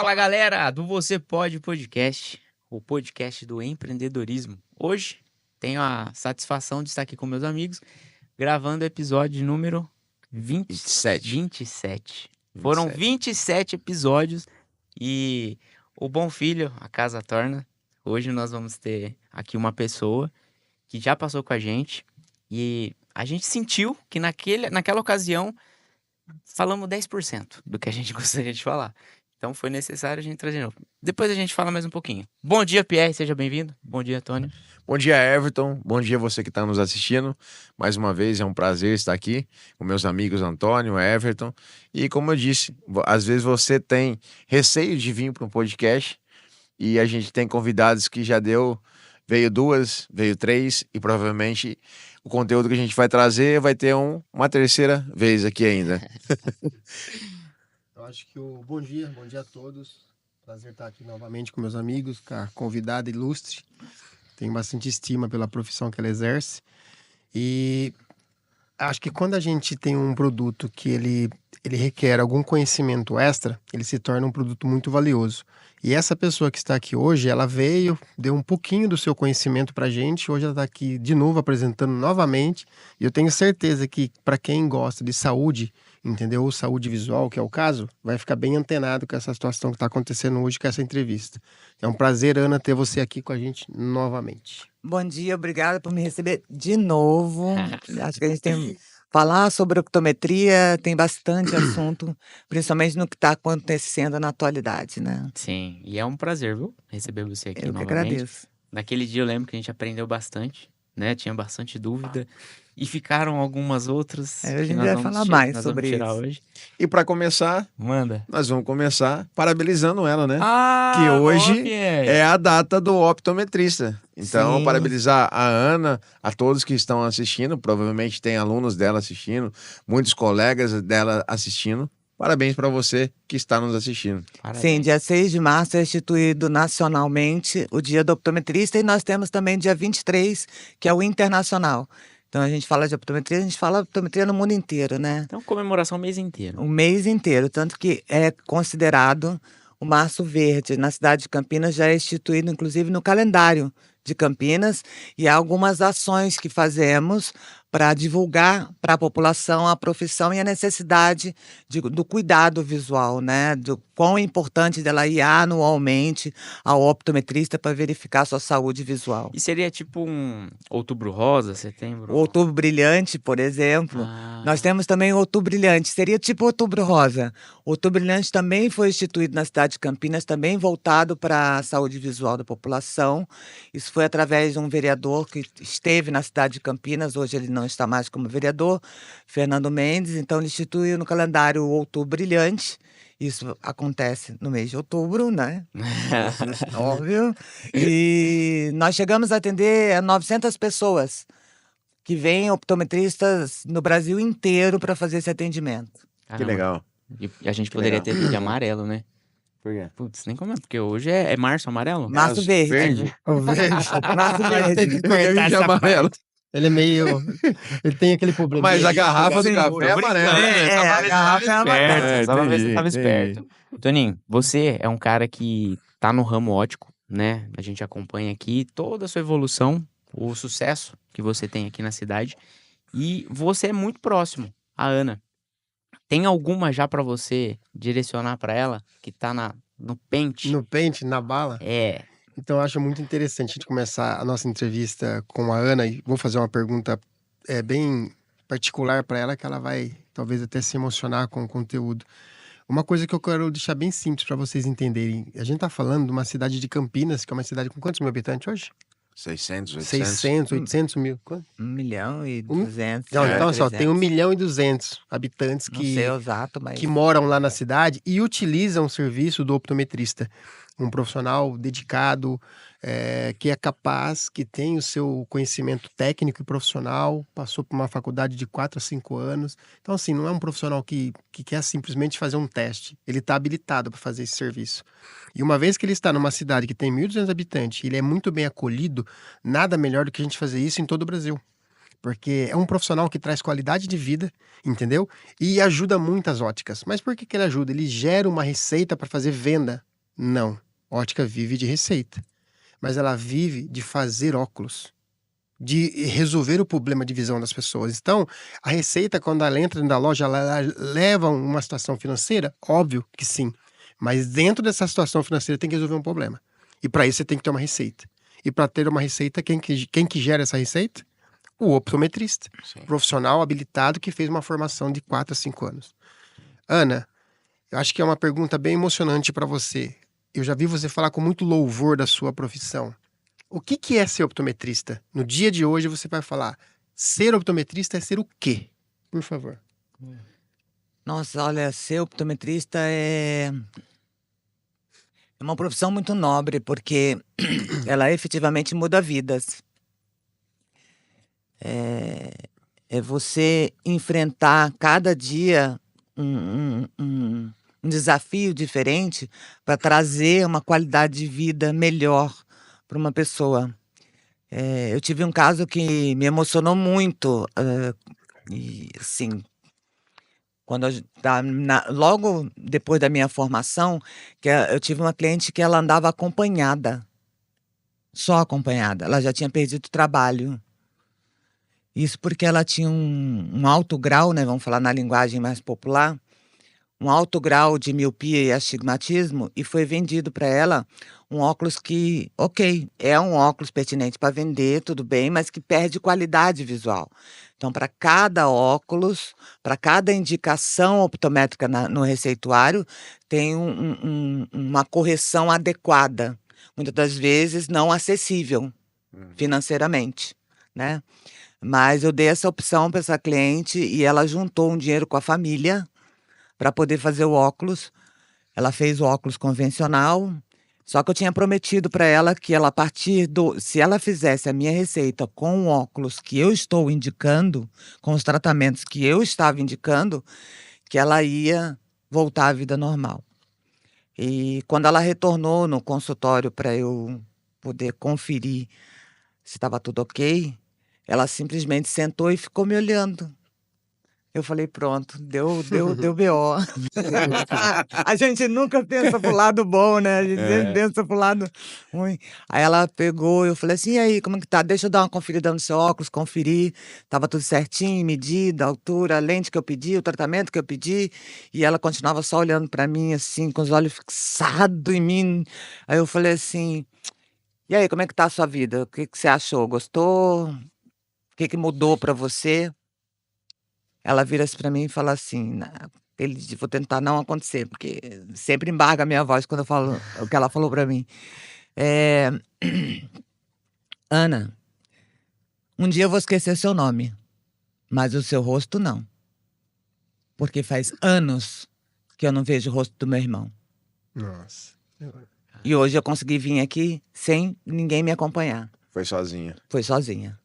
Fala galera do Você Pode Podcast, o podcast do empreendedorismo. Hoje tenho a satisfação de estar aqui com meus amigos, gravando o episódio número 27. Foram 27 episódios e o Bom Filho, a casa torna. Hoje nós vamos ter aqui uma pessoa que já passou com a gente e a gente sentiu que naquela ocasião falamos 10% do que a gente gostaria de falar. Então foi necessário a gente trazer de novo. Depois a gente fala mais um pouquinho. Bom dia, Pierre, seja bem-vindo. Bom dia, Tony. Bom dia, Everton. Bom dia você que está nos assistindo. Mais uma vez é um prazer estar aqui com meus amigos Antônio, Everton. E como eu disse, às vezes você tem receio de vir para um podcast e a gente tem convidados que já veio 2, veio 3 e provavelmente o conteúdo que a gente vai trazer vai ter uma terceira vez aqui ainda. Eu acho que bom dia a todos. Prazer estar aqui novamente com meus amigos, com a convidada ilustre. Tenho bastante estima pela profissão que ela exerce. E acho que quando a gente tem um produto que ele requer algum conhecimento extra, ele se torna um produto muito valioso. E essa pessoa que está aqui hoje, ela veio, deu um pouquinho do seu conhecimento para a gente. Hoje ela está aqui de novo apresentando novamente. E eu tenho certeza que para quem gosta de saúde, entendeu? Ou saúde visual, que é o caso, vai ficar bem antenado com essa situação que está acontecendo hoje com essa entrevista. É um prazer, Ana, ter você aqui com a gente novamente. Bom dia, obrigada por me receber de novo. Acho que a gente tem falar sobre optometria, tem bastante assunto, principalmente no que está acontecendo na atualidade, né? Sim, e é um prazer, viu? Receber você aqui Eu que novamente. agradeço. Naquele dia eu lembro que a gente aprendeu bastante, né? Tinha bastante dúvida. E ficaram algumas outras. A gente vai falar mais sobre isso. Hoje. E para começar, nós vamos começar parabenizando ela, né? Que hoje é a data do optometrista. Então, parabenizar a Ana, a todos que estão assistindo. Provavelmente tem alunos dela assistindo, muitos colegas dela assistindo. Parabéns para você que está nos assistindo. Parabéns. Sim, dia 6 de março é instituído nacionalmente o Dia do Optometrista e nós temos também dia 23, que é o internacional. Então, a gente fala de optometria, a gente fala de optometria no mundo inteiro, né? Então, comemoração o mês inteiro. O mês inteiro, tanto que é considerado o Março Verde. Na cidade de Campinas já é instituído, inclusive, no calendário de Campinas, e há algumas ações que fazemos para divulgar para a população a profissão e a necessidade do cuidado visual, né? Do quão é importante dela ir anualmente ao optometrista para verificar sua saúde visual. E seria tipo um Outubro Rosa, Setembro? O Outubro Brilhante, por exemplo. Nós temos também o Outubro Brilhante, seria tipo Outubro Rosa. O Outubro Brilhante também foi instituído na cidade de Campinas, também voltado para a saúde visual da população. Isso foi através de um vereador que esteve na cidade de Campinas, hoje ele não está mais como vereador, Fernando Mendes. Então ele instituiu no calendário o Outubro Brilhante. Isso acontece no mês de outubro, né? Óbvio. E nós chegamos a atender 900 pessoas que vêm optometristas no Brasil inteiro para fazer esse atendimento. Caramba. Que legal. E a gente poderia ter vídeo amarelo, né? Por quê? Putz, nem como é, porque hoje é março amarelo? Março Verde. O verde. Março Verde. Vídeo amarelo. Ele é meio... Ele tem aquele problema. Mas a garrafa do Sim, café é amarela. a garrafa é amarela. Só pra ver se entendi, tava entendi. esperto. Toninho, você é um cara que tá no ramo ótico, né? A gente acompanha aqui toda a sua evolução, o sucesso que você tem aqui na cidade. E você é muito próximo à Ana. Tem alguma já pra você direcionar pra ela que tá no pente? No pente, na bala. É. Então, eu acho muito interessante a gente começar a nossa entrevista com a Ana. E vou fazer uma pergunta bem particular para ela, que ela vai talvez até se emocionar com o conteúdo. Uma coisa que eu quero deixar bem simples para vocês entenderem. A gente está falando de uma cidade de Campinas, que é uma cidade com quantos mil habitantes hoje? 600, 800. 600, 800 mil. Quanto? 1.200.000. Não, então, só 300. tem 1.200.000 habitantes Não sei o exato, mas... que moram lá na cidade e utilizam o serviço do optometrista. Um profissional dedicado, que é capaz, que tem o seu conhecimento técnico e profissional, passou por uma faculdade de 4 a 5 anos. Então, assim, não é um profissional que quer simplesmente fazer um teste. Ele está habilitado para fazer esse serviço. E uma vez que ele está numa cidade que tem 1.200 habitantes e ele é muito bem acolhido, nada melhor do que a gente fazer isso em todo o Brasil. Porque é um profissional que traz qualidade de vida, entendeu? E ajuda muitas óticas. Mas por que ele ajuda? Ele gera uma receita para fazer venda Não. Ótica vive de receita. Mas ela vive de fazer óculos, de resolver o problema de visão das pessoas. Então, a receita, quando ela entra dentro da loja, ela leva uma situação financeira? Óbvio que sim. Mas dentro dessa situação financeira tem que resolver um problema. E para isso você tem que ter uma receita. E para ter uma receita, quem que gera essa receita? O optometrista. Sim. Profissional habilitado que fez uma formação de 4 a 5 anos. Ana, eu acho que é uma pergunta bem emocionante para você. Eu já vi você falar com muito louvor da sua profissão. O que é ser optometrista? No dia de hoje você vai falar, ser optometrista é ser o quê? Por favor. Nossa, olha, ser optometrista é uma profissão muito nobre, porque ela efetivamente muda vidas. É você enfrentar cada dia um desafio diferente para trazer uma qualidade de vida melhor para uma pessoa. Eu tive um caso que me emocionou muito, e assim, quando logo depois da minha formação, eu tive uma cliente que ela andava acompanhada, só acompanhada. Ela já tinha perdido o trabalho. Isso porque ela tinha um alto grau, né, vamos falar na linguagem mais popular, um alto grau de miopia e astigmatismo, e foi vendido para ela um óculos que, ok, é um óculos pertinente para vender, tudo bem, mas que perde qualidade visual. Então, para cada óculos, para cada indicação optométrica no receituário, tem uma correção adequada, muitas das vezes não acessível financeiramente, né? Mas eu dei essa opção para essa cliente e ela juntou um dinheiro com a família para poder fazer o óculos. Ela fez o óculos convencional, só que eu tinha prometido para ela que ela, a partir se ela fizesse a minha receita com o óculos que eu estou indicando, com os tratamentos que eu estava indicando, que ela ia voltar à vida normal. E quando ela retornou no consultório para eu poder conferir se estava tudo ok, ela simplesmente sentou e ficou me olhando. Eu falei, pronto, deu BO. A gente nunca pensa pro lado bom, né? A gente sempre pensa pro lado ruim. Aí ela pegou, eu falei assim, e aí, como que tá? Deixa eu dar uma conferida no seu óculos, conferir. Tava tudo certinho, medida, altura, a lente que eu pedi, o tratamento que eu pedi. E ela continuava só olhando pra mim, assim, com os olhos fixados em mim. Aí eu falei assim, e aí, como é que tá a sua vida? O que você achou? Gostou? O que mudou pra você? Ela vira-se pra mim e fala assim, vou tentar não acontecer, porque sempre embarga a minha voz quando eu falo o que ela falou pra mim. Eh, Ana, um dia eu vou esquecer seu nome, mas o seu rosto não. Porque faz anos que eu não vejo o rosto do meu irmão. Nossa. E hoje eu consegui vir aqui sem ninguém me acompanhar. Foi sozinha. Foi sozinha.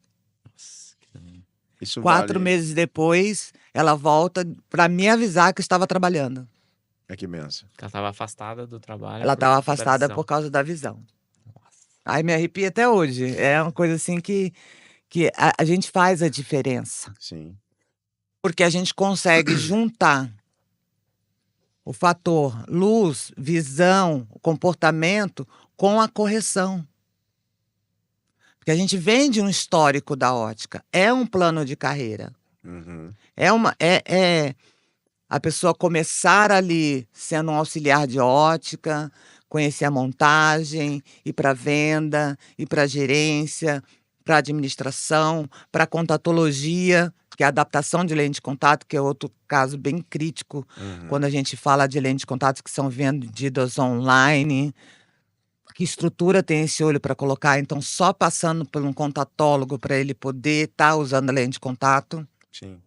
Isso 4 vale... meses depois, ela volta pra me avisar que estava trabalhando. É que benção. Ela estava afastada do trabalho. Ela estava da afastada visão. por causa da visão. Aí me arrepia até hoje. É uma coisa assim que a gente faz a diferença. Sim. Porque a gente consegue juntar o fator luz, visão, comportamento com a correção. Porque a gente vem de um histórico da ótica. É um plano de carreira. Uhum. É a pessoa começar ali sendo um auxiliar de ótica, conhecer a montagem, ir para venda, ir para gerência, para administração, para contatologia, que é a adaptação de lente de contato, que é outro caso bem crítico quando a gente fala de lentes de contato que são vendidas online. Que estrutura tem esse olho para colocar? Então, só passando por um contatólogo para ele poder estar usando a lente de contato. Sim.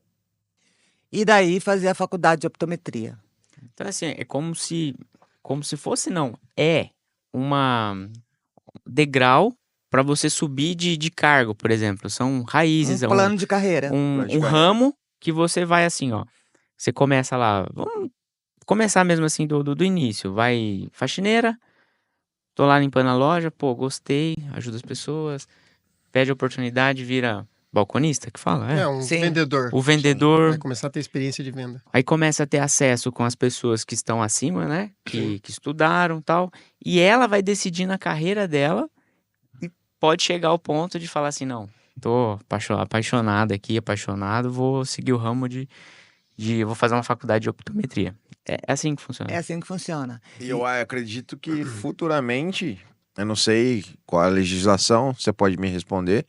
E daí fazer a faculdade de optometria. Então, assim, é como se fosse, não. É uma degrau para você subir de cargo, por exemplo. São raízes, Um plano de carreira. Plano de um carreira. ramo que você vai assim, ó. Você começa lá, vamos começar mesmo assim do início. Vai faxineira, tô lá limpando a loja, pô, gostei, ajuda as pessoas, pede oportunidade, vira balconista que fala, É um Sim. vendedor. O vendedor, Vai começar a ter experiência de venda. aí começa a ter acesso com as pessoas que estão acima, né? Que estudaram e tal. E ela vai decidir na carreira dela e pode chegar ao ponto de falar assim, não, tô apaixonado aqui, apaixonado, vou seguir o ramo vou fazer uma faculdade de optometria. É assim que funciona. É assim que funciona. E eu acredito que futuramente, eu não sei qual é a legislação, você pode me responder,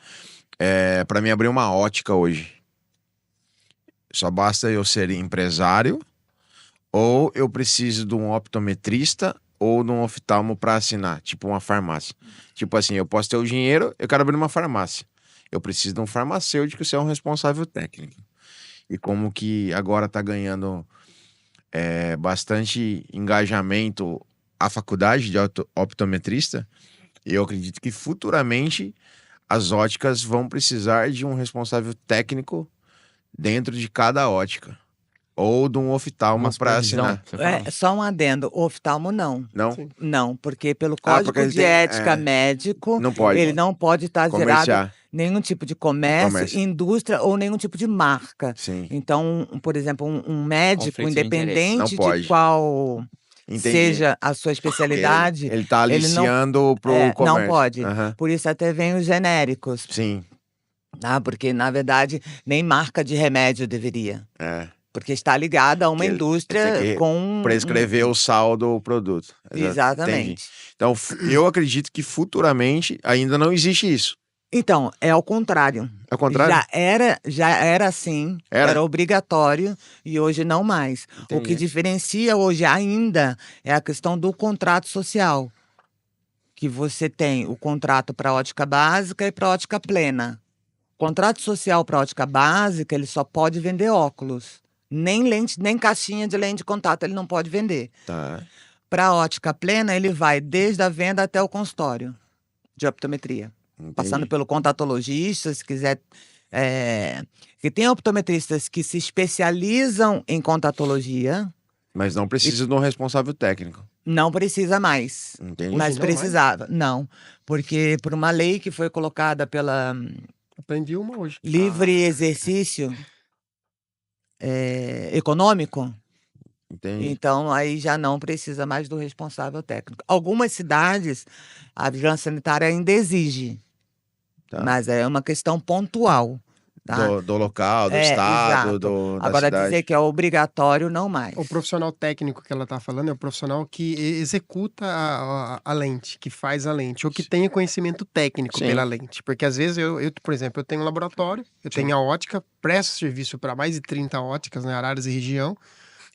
para mim abrir uma ótica hoje. Só basta eu ser empresário ou eu preciso de um optometrista ou de um oftalmo para assinar, tipo uma farmácia. Tipo assim, eu posso ter o dinheiro, eu quero abrir uma farmácia. Eu preciso de um farmacêutico ser um responsável técnico. E como que agora tá ganhando bastante engajamento a faculdade de optometrista, eu acredito que futuramente as óticas vão precisar de um responsável técnico dentro de cada ótica. Ou de um oftalmo Uma para supervisão, assinar. você fala. Só um adendo, o oftalmo não. Não? Sim. Não, porque pelo Ah, Código porque ele de tem- Ética é, Médico, não pode. ele não pode estar gerado Comerciar. nenhum tipo de comércio, indústria ou nenhum tipo de marca. Sim. Então, por exemplo, um médico, Conflito de interesse. Não independente pode. de qual Entendi. seja a sua especialidade, Ele tá ele não- aliciando pro não comércio. pode. Aham. Por isso até vem os genéricos, Sim. tá? Porque, na verdade, nem marca de remédio deveria. É. Porque está ligada a uma Que ele indústria tem que com... Prescrever o sal do produto. Entendi. Exatamente. Então, eu acredito que futuramente ainda não existe isso. Então, é ao contrário. É o contrário? Já era assim, Era? obrigatório e hoje não mais. O que Entendi. diferencia hoje ainda é a questão do contrato social. Que você tem o contrato para ótica básica e para ótica plena. O contrato social para ótica básica, ele só pode vender óculos. Nem lente, nem caixinha de lente de contato ele não pode vender. Tá. Para ótica plena, ele vai desde a venda até o consultório de optometria. Entendi. Passando pelo contatologista, se quiser. Que tem optometristas que se especializam em contatologia, Mas não precisa de um responsável técnico. não precisa mais. Entendi. Mas não mais? precisava. Não. Porque por uma lei que foi colocada pela Aprendi uma hoje. livre exercício econômico, Entendi. então aí já não precisa mais do responsável técnico. Algumas cidades, a vigilância sanitária ainda exige, Tá. mas é uma questão pontual. Tá? Do local, do É, estado, exato. da Agora, cidade. dizer que é obrigatório, não mais. O profissional técnico que ela está falando é o profissional que executa a lente, que faz a lente, ou que tem conhecimento técnico Sim. pela lente. Porque às vezes por exemplo, eu tenho um laboratório, eu tenho a ótica, presto serviço para mais de 30 óticas, né, áreas e região.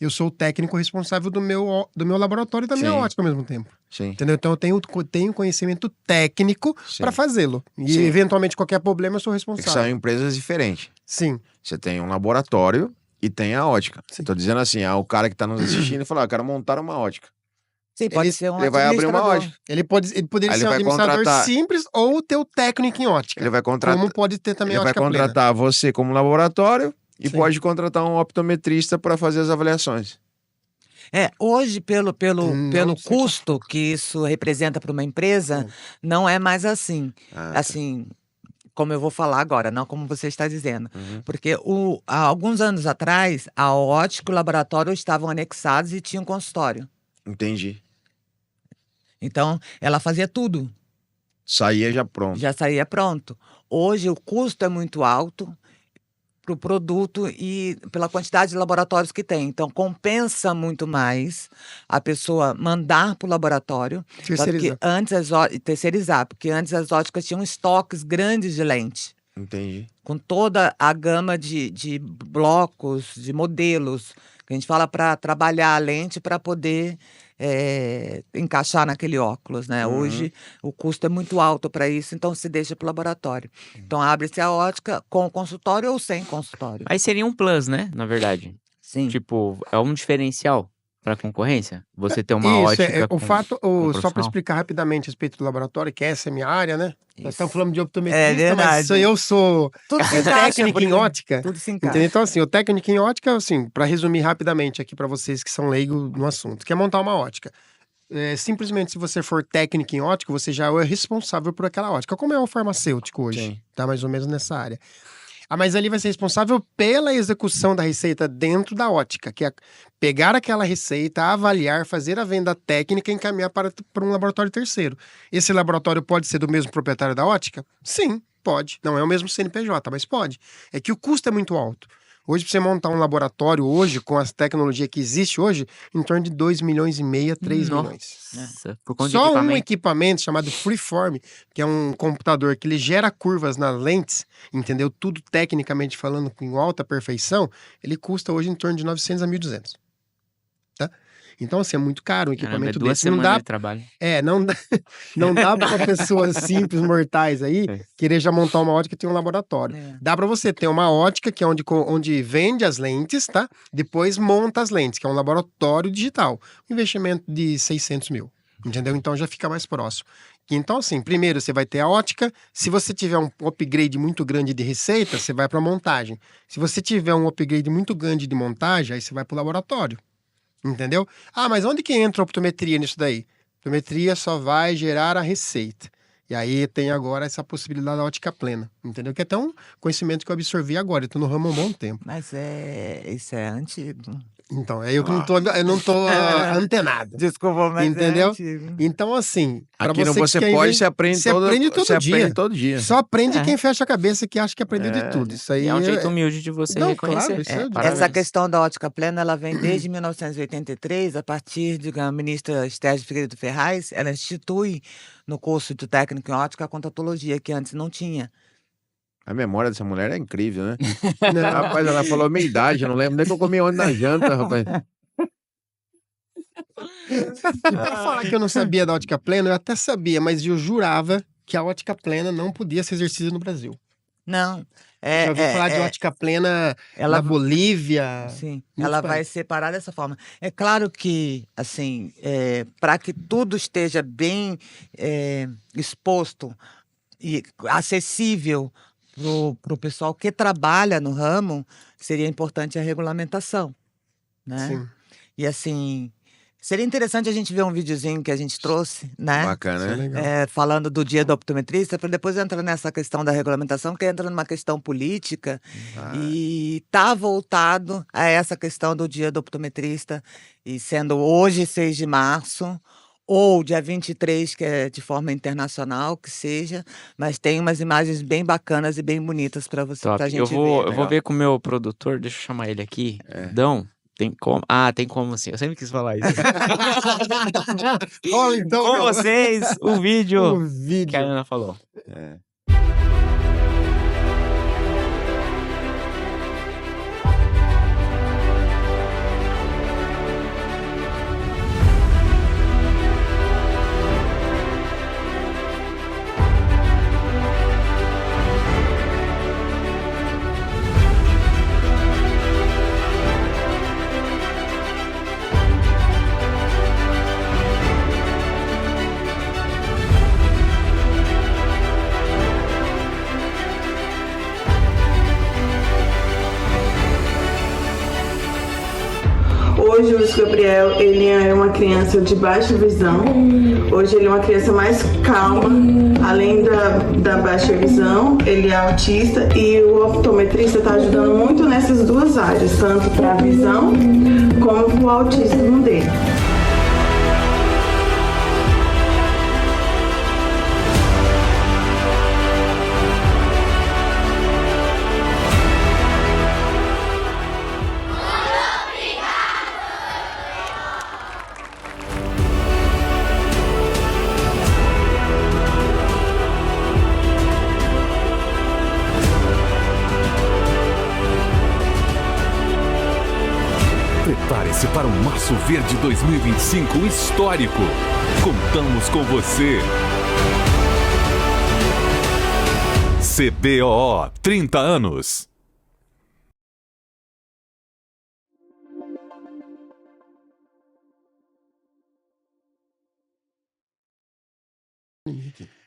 Eu sou o técnico responsável do meu laboratório e da minha Sim. ótica ao mesmo tempo. Sim. Entendeu? Então eu tenho conhecimento técnico Sim. para fazê-lo. E Sim. eventualmente qualquer problema eu sou É que são responsável. empresas diferentes. Sim. Você tem um laboratório e tem a ótica. Sim. Tô dizendo assim, o cara que tá nos assistindo e falou, eu quero montar uma ótica. Sim, pode Ele- ser um ele vai abrir uma administrador. ótica. Ele poderia Aí ser ele um vai administrador contratar- simples ou ter o técnico em ótica. Ele vai contratar, Como pode ter também ele vai ótica plena. contratar você como laboratório e Sim. pode contratar um optometrista para fazer as avaliações. Hoje, pelo Não sei custo que isso representa para uma empresa, não é mais assim. Ah, Assim, como eu vou falar agora, não como você está dizendo. Uhum. Porque há alguns anos atrás, a ótica e o laboratório estavam anexados e tinham consultório. Entendi. Então, ela fazia tudo, Saía já pronto. já saía pronto. Hoje, o custo é muito alto para o produto e pela quantidade de laboratórios que tem. Então, compensa muito mais a pessoa mandar para o laboratório. Tanto que Terceirizar. antes terceirizar, porque antes as óticas tinham estoques grandes de lente, Entendi. com toda a gama de blocos, de modelos, que a gente fala para trabalhar a lente para poder encaixar naquele óculos, né? Uhum. Hoje o custo é muito alto para isso, então se deixa para o laboratório. Então abre-se a ótica com consultório ou sem consultório. Aí seria um plus, né? Na verdade. Sim. Tipo, é um diferencial pra concorrência. Você ter uma Isso, ótica o fato, com só para profissional. explicar rapidamente a respeito do laboratório, que essa é a minha área, né? Nós Isso. estamos falando de É optometrista, verdade. mas eu sou Tudo se encaixa, técnico em porque ótica. tudo se encaixa. Entendeu? Então, assim, o técnico em ótica, assim, para resumir rapidamente aqui para vocês que são leigos no assunto, que é montar uma ótica. Simplesmente, se você for técnico em ótica, você já é responsável por aquela ótica, como é o farmacêutico hoje. Sim. Tá mais ou menos nessa área. Ah, mas ali vai ser responsável pela execução da receita dentro da ótica, que é pegar aquela receita, avaliar, fazer a venda técnica e encaminhar para um laboratório terceiro. Esse laboratório pode ser do mesmo proprietário da ótica? Sim, pode. Não é o mesmo CNPJ, mas pode. É que o custo é muito alto. Hoje, para você montar um laboratório hoje, com as tecnologias que existe hoje, em torno de 2,5 milhões, 3 milhões. Nossa, por conta de Só um equipamento. equipamento chamado Freeform, que é um computador que ele gera curvas nas lentes, entendeu? Tudo tecnicamente falando com alta perfeição, ele custa hoje em torno de 900 a 1.200. Tá? Então, assim, é muito caro um Caramba, é equipamento 2 desse. Não semanas dá, de trabalho. não dá para pessoas simples, mortais aí, querer já montar uma ótica e ter um laboratório. É. Dá para você ter uma ótica, que é onde vende as lentes, tá? Depois monta as lentes, que é um laboratório digital. Um investimento de 600 mil, entendeu? Então já fica mais próximo. Então, assim, primeiro você vai ter a ótica. Se você tiver um upgrade muito grande de receita, você vai para montagem. Se você tiver um upgrade muito grande de montagem, aí você vai para o laboratório. Entendeu? Ah, mas onde que entra a optometria nisso daí? A optometria só vai gerar a receita. E aí tem agora essa possibilidade da ótica plena, entendeu? Que é até um conhecimento que eu absorvi agora, eu tô no ramo há um bom tempo. Mas isso é antigo. Então, é eu que não tô antenado. Desculpa, mas Entendeu? é antigo. Então, assim, pra Aqui no que Você quer Pode, inven- você aprende você aprende todo você dia. aprende todo dia. Só aprende É. quem fecha a cabeça que acha que aprendeu de tudo. Isso aí E é um jeito humilde de você Não, reconhecer. claro, isso é de- parabéns. Essa questão da ótica plena, ela vem desde 1983, a partir de a ministra Esther de Figueiredo Ferraz, ela institui no curso de técnico em ótica a contatologia, que antes não tinha. A memória dessa mulher é incrível, né? Não. Rapaz, ela falou a minha idade, eu não lembro nem que eu comi ontem na janta, rapaz. E pra falar que eu não sabia da ótica plena, eu até sabia, mas eu jurava que a ótica plena não podia ser exercida no Brasil. Não. Já ouvi falar de ótica plena ela na Bolívia. Sim, Muito ela bem. vai separar dessa forma. É claro que, assim, para que tudo esteja bem exposto e acessível para o pessoal que trabalha no ramo, seria importante a regulamentação, né? Sim. E, assim, seria interessante a gente ver um videozinho que a gente trouxe, né? Bacana, Isso é né? legal. Falando do dia do optometrista, para depois entrar nessa questão da regulamentação, que entra numa questão política e está voltado a essa questão do dia do optometrista, e sendo hoje 6 de março, ou dia 23, que é de forma internacional, que seja, mas tem umas imagens bem bacanas e bem bonitas para você, Top. pra gente Eu vou ver. ver com o meu produtor, deixa eu chamar ele aqui. É. Dão, tem como? Tem como sim. Eu sempre quis falar isso. Olha então, Com meu, vocês, o vídeo o vídeo. que a Ana falou. É. Hoje o Luiz Gabriel, ele é uma criança de baixa visão. Hoje ele é uma criança mais calma. Além da baixa visão, ele é autista e o optometrista está ajudando muito nessas duas áreas, tanto para a visão como para o autismo dele. Prepare-se para um Março Verde 2025 histórico. Contamos com você. CBOO 30 anos.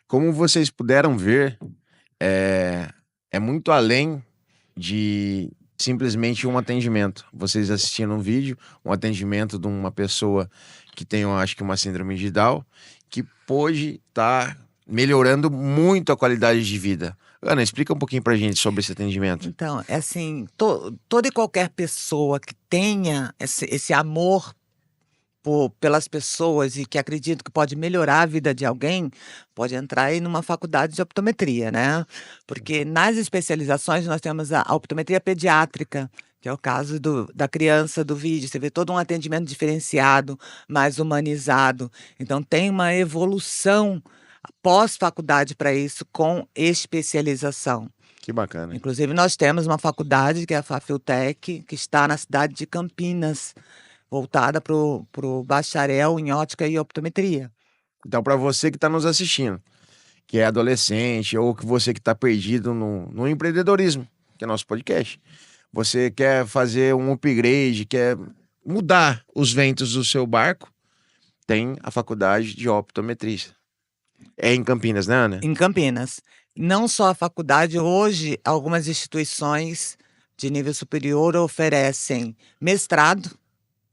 Como vocês puderam ver, é muito além de simplesmente um atendimento. Vocês assistindo um vídeo, um atendimento de uma pessoa que tem, eu acho que uma síndrome de Down, que pôde estar melhorando muito a qualidade de vida. Ana, explica um pouquinho pra gente sobre esse atendimento. Então, é assim, toda e qualquer pessoa que tenha esse amor pelas pessoas e que acredita que pode melhorar a vida de alguém, pode entrar aí numa faculdade de optometria, né? Porque nas especializações nós temos a optometria pediátrica, que é o caso da criança do vídeo. Você vê todo um atendimento diferenciado, mais humanizado. Então, tem uma evolução pós-faculdade para isso, com especialização. Que bacana. Inclusive, nós temos uma faculdade, que é a Fafiltec, que está na cidade de Campinas, voltada para o bacharel em ótica e optometria. Então, para você que está nos assistindo, que é adolescente, ou que você que está perdido no empreendedorismo, que é nosso podcast, você quer fazer um upgrade, quer mudar os ventos do seu barco, tem a faculdade de optometrista. É em Campinas, né, Ana? Em Campinas. Não só a faculdade, hoje algumas instituições de nível superior oferecem mestrado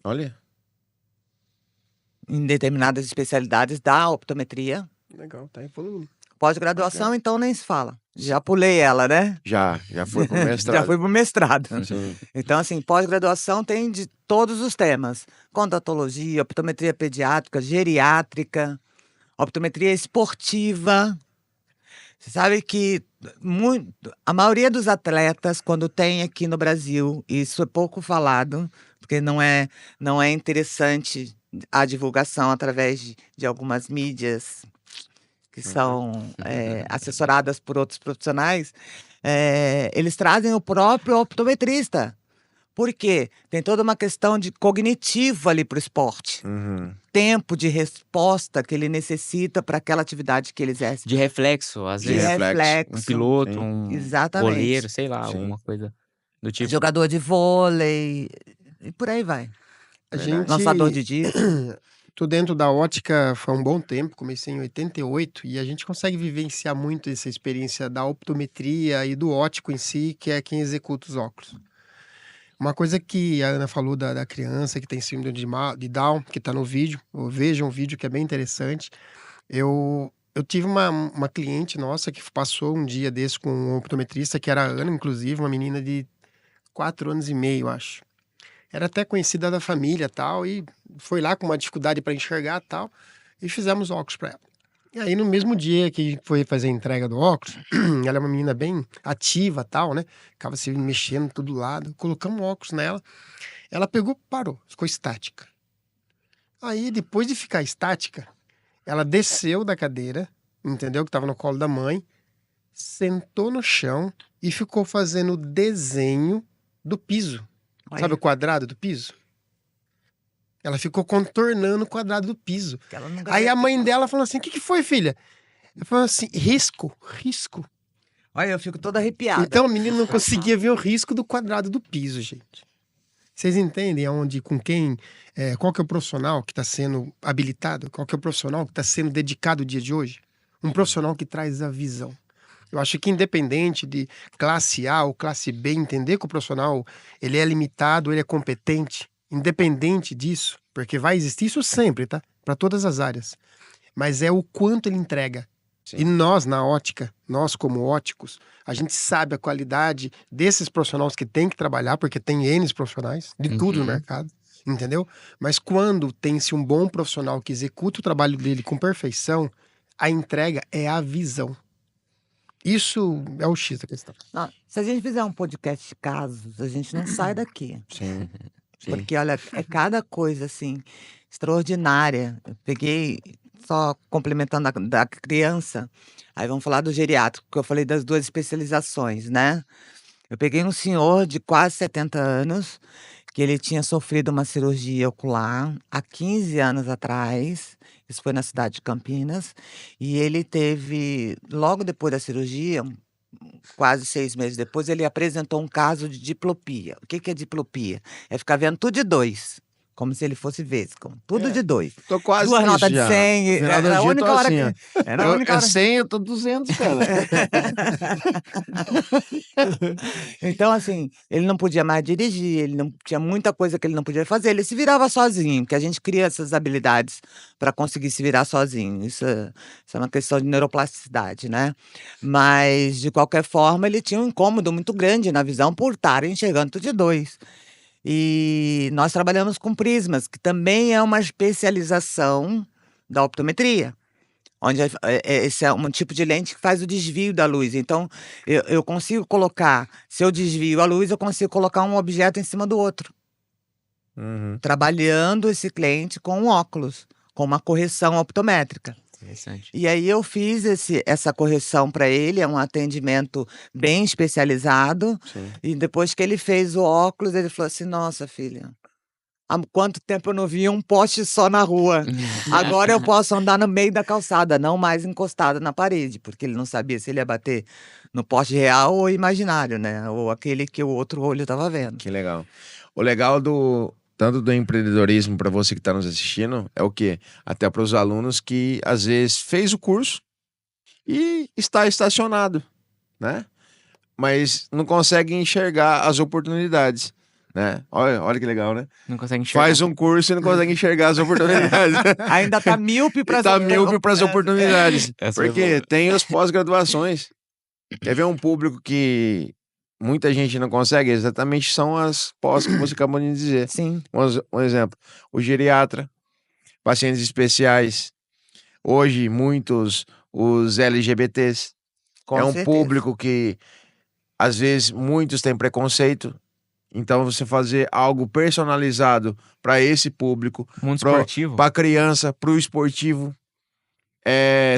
Olha. em determinadas especialidades da optometria. Legal, tá evoluindo. Pós-graduação, então, nem se fala. Já pulei ela, né? Já foi pro mestrado. Já fui pro mestrado. Sim. Então, assim, pós-graduação tem de todos os temas. Contatologia, optometria pediátrica, geriátrica, optometria esportiva. Você sabe que a maioria dos atletas, quando tem aqui no Brasil, isso é pouco falado, porque não é interessante a divulgação através de algumas mídias que são assessoradas por outros profissionais, eles trazem o próprio optometrista. Por quê? Tem toda uma questão de cognitivo ali para o esporte. Uhum. Tempo de resposta que ele necessita para aquela atividade que ele exerce. De reflexo, às De vezes. reflexo. Um piloto, Sim. um Exatamente. goleiro, sei lá, Sim. alguma coisa do tipo. Jogador de vôlei, e por aí vai. A gente... Lançador de disco. Tô dentro da ótica faz um bom tempo, comecei em 88, e a gente consegue vivenciar muito essa experiência da optometria e do ótico em si, que é quem executa os óculos. Uma coisa que a Ana falou da criança que tem síndrome de Down, que está no vídeo, veja um vídeo que é bem interessante. Eu tive uma cliente nossa que passou um dia desse com um optometrista, que era a Ana, inclusive, uma menina de 4 anos e meio, acho. Era até conhecida da família tal, e foi lá com uma dificuldade para enxergar tal, e fizemos óculos para ela. E aí, no mesmo dia que foi fazer a entrega do óculos, ela é uma menina bem ativa tal, né? Ficava se mexendo de todo lado. Colocamos óculos nela. Ela pegou, parou, ficou estática. Aí, depois de ficar estática, ela desceu da cadeira, entendeu? Que estava no colo da mãe, sentou no chão e ficou fazendo o desenho do piso. Sabe o quadrado do piso? Ela ficou contornando o quadrado do piso. Aí a mãe dela falou assim, o que foi, filha? Ela falou assim, risco. Olha, eu fico toda arrepiada. Então a menina não conseguia ver o risco do quadrado do piso, gente. Vocês entendem aonde, com quem, qual que é o profissional que está sendo habilitado? Qual que é o profissional que está sendo dedicado o dia de hoje? Um profissional que traz a visão. Eu acho que independente de classe A ou classe B, entender que o profissional ele é limitado, ele é competente, independente disso, porque vai existir isso sempre, tá? Para todas as áreas. Mas é o quanto ele entrega. Sim. E nós, na ótica, nós como óticos, a gente sabe a qualidade desses profissionais que tem que trabalhar, porque tem N profissionais, de tudo no mercado, entendeu? Mas quando tem-se um bom profissional que executa o trabalho dele com perfeição, a entrega é a visão. Isso é o X da questão. Não, se a gente fizer um podcast de casos, a gente não sai daqui. Sim. Porque, olha, é cada coisa, assim, extraordinária. Eu peguei, só complementando da criança, aí vamos falar do geriátrico, que eu falei das 2 especializações, né? Eu peguei um senhor de quase 70 anos, que ele tinha sofrido uma cirurgia ocular há 15 anos atrás. Isso foi na cidade de Campinas. E ele teve, logo depois da cirurgia, quase 6 meses depois, ele apresentou um caso de diplopia. O que é diplopia? É ficar vendo tudo de 2. Como se ele fosse vesgo. Tudo de 2. Tô quase Duas nisso notas de já. 100. Final do Era a dia, única tô hora assim, que... ó. Era a única hora... 100, eu tô 200, cara. Então, assim, ele não podia mais dirigir, ele não tinha muita coisa que ele não podia fazer, ele se virava sozinho, porque a gente cria essas habilidades para conseguir se virar sozinho. Isso é uma questão de neuroplasticidade, né? Mas, de qualquer forma, ele tinha um incômodo muito grande na visão por estar enxergando tudo de 2. E nós trabalhamos com prismas, que também é uma especialização da optometria. Onde esse é um tipo de lente que faz o desvio da luz. Então, eu consigo colocar, se eu desvio a luz, eu consigo colocar um objeto em cima do outro. Uhum. Trabalhando esse cliente com um óculos, com uma correção optométrica. Interessante. E aí eu fiz essa correção para ele, é um atendimento bem especializado. Sim. E depois que ele fez o óculos, ele falou assim, nossa, filha, há quanto tempo eu não via um poste só na rua. Agora eu posso andar no meio da calçada, não mais encostado na parede, porque ele não sabia se ele ia bater no poste real ou imaginário, né? Ou aquele que o outro olho estava vendo. Que legal. O legal tanto do empreendedorismo para você que está nos assistindo é o quê? Até para os alunos que às vezes fez o curso e está estacionado, né? Mas não consegue enxergar as oportunidades, né? Olha que legal, né? Não consegue enxergar. Faz um curso e não consegue enxergar as oportunidades. Ainda tá míope para Tá míope para as oportunidades. Essa foi Porque boa. tem as pós-graduações. Quer ver um público que muita gente não consegue? Exatamente são as pós que você acabou de dizer. Sim, Um exemplo, o geriatra, pacientes especiais, hoje muitos os LGBTs. com É um certeza. público que às vezes muitos têm preconceito. Então você fazer algo personalizado para esse público, Mundo esportivo. para criança, para o esportivo,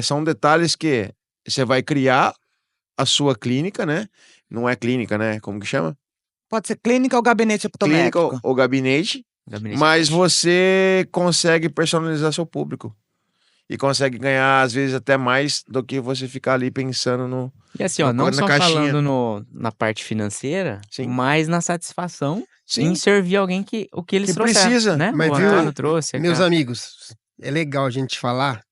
são detalhes que você vai criar a sua clínica, né? Não é clínica, né? Como que chama? Pode ser clínica ou gabinete Clínica optométrico. ou gabinete, Gabinete. mas você consegue personalizar seu público. E consegue ganhar, às vezes, até mais do que você ficar ali pensando no... E assim, ó, não na só caixinha. falando na parte financeira, Sim. mas na satisfação Sim. em servir alguém o que eles Que trouxeram, precisa. né? Mas O viu, Antônio trouxe. Meus cara. amigos, é legal a gente falar,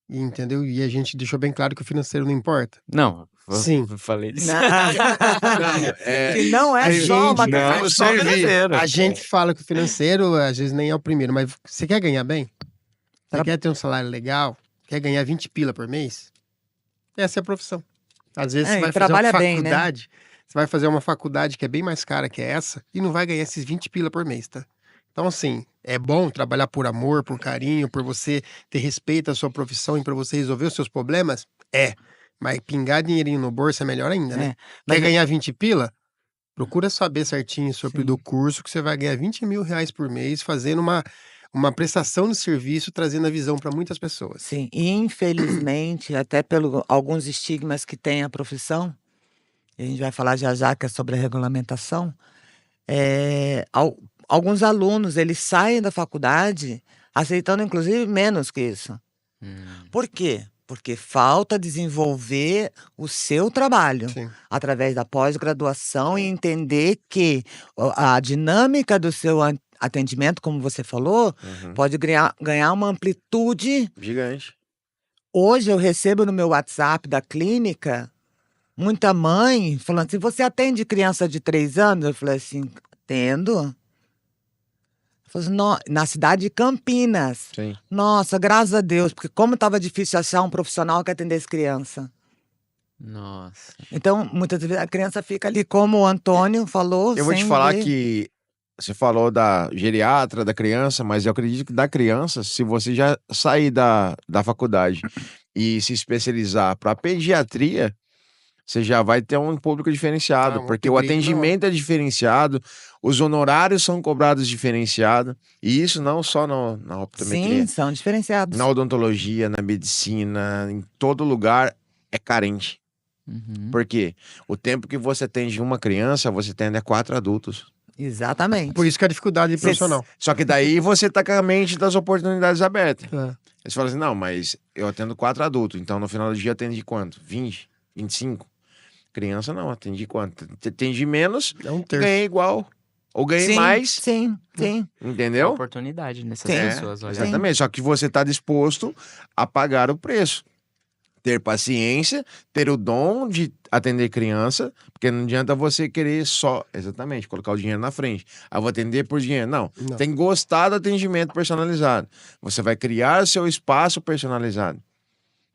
entendeu? E a gente deixou bem claro que o financeiro não importa. Não, Sim. eu falei disso. Que não é a só uma gente- questão não, de só servir. financeiro. A gente fala que o financeiro, às vezes, nem é o primeiro, mas você quer ganhar bem? Você quer ter um salário legal? Quer ganhar 20 pila por mês? Essa é a profissão. Às vezes É, você e vai fazer uma trabalha bem, né? faculdade, você vai fazer uma faculdade que é bem mais cara que essa e não vai ganhar esses 20 pila por mês, tá? Então, assim, é bom trabalhar por amor, por carinho, por você ter respeito à sua profissão e para você resolver os seus problemas? É. Mas pingar dinheirinho no bolso é melhor ainda, né? Mas Quer ganhar 20 pila? Procura saber certinho sobre Sim. do curso que você vai ganhar 20 mil reais por mês fazendo uma prestação de serviço, trazendo a visão para muitas pessoas. Sim, e infelizmente, até pelo alguns estigmas que tem a profissão, e a gente vai falar já já que é sobre a regulamentação, alguns alunos, eles saem da faculdade aceitando inclusive menos que isso. Por quê? Porque falta desenvolver o seu trabalho Sim. através da pós-graduação e entender que a dinâmica do seu atendimento, como você falou, Uhum. pode ganhar uma amplitude. Gigante. Hoje eu recebo no meu WhatsApp da clínica muita mãe falando assim, você atende criança de 3 anos? Eu falei assim, atendo. Eu falei assim, na cidade de Campinas. Sim. Nossa, graças a Deus, porque como estava difícil achar um profissional que atendesse criança. Nossa. Então, muitas vezes a criança fica ali, como o Antônio falou. Eu vou te sem falar ver. que você falou da geriatra, da criança, mas eu acredito que da criança, se você já sair da faculdade e se especializar para pediatria, você já vai ter um público diferenciado, um porque o upgrade atendimento é diferenciado, os honorários são cobrados diferenciado, e isso não só na optometria, Sim, são diferenciados. na odontologia, na medicina, em todo lugar é carente. Uhum. Porque o tempo que você atende uma criança, você atende 4 adultos. Exatamente. Por isso que a dificuldade de profissional. Só que daí você tá com a mente das oportunidades abertas. É. Aí você fala assim, não, mas eu atendo 4 adultos, então no final do dia eu atendi quanto? 20? 25? Criança não, atendi quanto? Atendi menos, É um terço. ganhei igual. ou ganhe Sim, mais, sim. entendeu? Oportunidade nessas Sim. pessoas, olha. Exatamente, só que você está disposto a pagar o preço. Ter paciência, ter o dom de atender criança, porque não adianta você querer só, exatamente, colocar o dinheiro na frente. Ah, vou atender por dinheiro. Não, Não. tem que gostar do atendimento personalizado. Você vai criar seu espaço personalizado.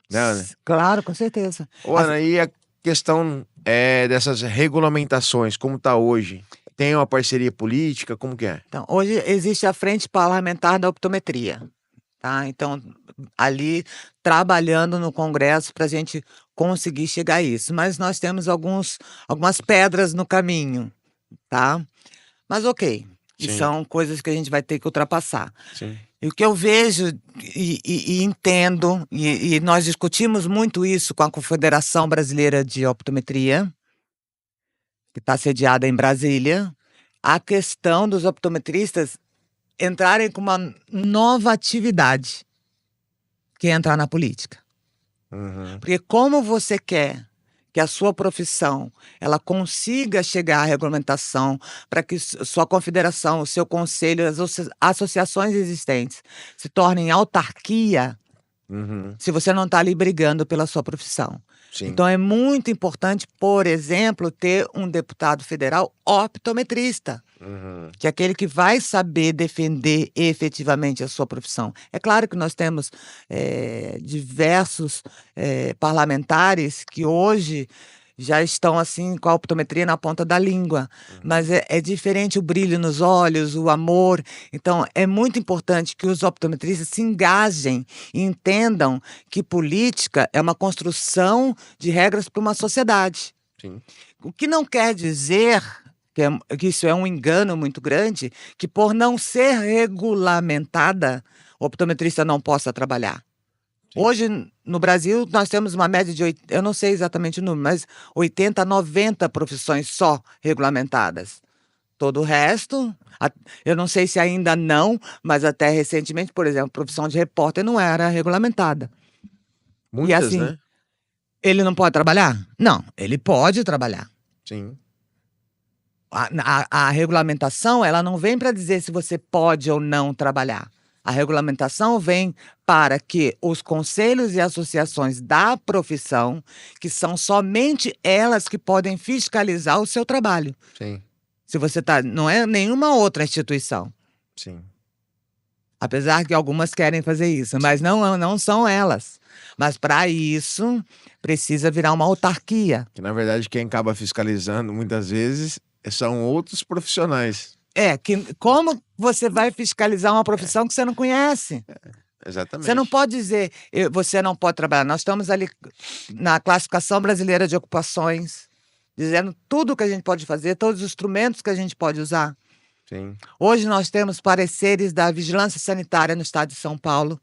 Né, Ana? Claro, com certeza. Ô, Ana, e a questão dessas regulamentações, como está hoje? Tem uma parceria política? Como que é? Então, hoje existe a Frente Parlamentar da Optometria, tá? Então, ali trabalhando no Congresso para a gente conseguir chegar a isso. Mas nós temos algumas pedras no caminho, tá? Mas ok, e Sim. são coisas que a gente vai ter que ultrapassar. Sim. E o que eu vejo e entendo, e nós discutimos muito isso com a Confederação Brasileira de Optometria, que está sediada em Brasília, a questão dos optometristas entrarem com uma nova atividade, que é entrar na política. Uhum. Porque como você quer que a sua profissão ela consiga chegar à regulamentação para que sua confederação, o seu conselho, as associações existentes se tornem autarquia, Uhum. se você não está ali brigando pela sua profissão. Sim. Então é muito importante, por exemplo, ter um deputado federal optometrista, Uhum. que é aquele que vai saber defender efetivamente a sua profissão. É claro que nós temos diversos parlamentares que hoje já estão assim com a optometria na ponta da língua, mas é diferente o brilho nos olhos, o amor. Então é muito importante que os optometristas se engajem e entendam que política é uma construção de regras para uma sociedade. Sim. O que não quer dizer que isso é um engano muito grande, que por não ser regulamentada, o optometrista não possa trabalhar. Hoje, no Brasil, nós temos uma média de, eu não sei exatamente o número, mas 80 a 90 profissões só regulamentadas. Todo o resto, eu não sei se ainda não, mas até recentemente, por exemplo, a profissão de repórter não era regulamentada. Muitas, assim, né? Ele não pode trabalhar? Não, ele pode trabalhar. Sim. A regulamentação, ela não vem para dizer se você pode ou não trabalhar. A regulamentação vem para que os conselhos e associações da profissão, que são somente elas que podem fiscalizar o seu trabalho. Sim. Se você está, não é nenhuma outra instituição. Sim. Apesar que algumas querem fazer isso, mas não são elas. Mas para isso, precisa virar uma autarquia. Que na verdade quem acaba fiscalizando muitas vezes são outros profissionais. Como você vai fiscalizar uma profissão que você não conhece? Exatamente. Você não pode dizer, você não pode trabalhar. Nós estamos ali na classificação brasileira de ocupações, dizendo tudo o que a gente pode fazer, todos os instrumentos que a gente pode usar. Sim. Hoje nós temos pareceres da Vigilância Sanitária no estado de São Paulo,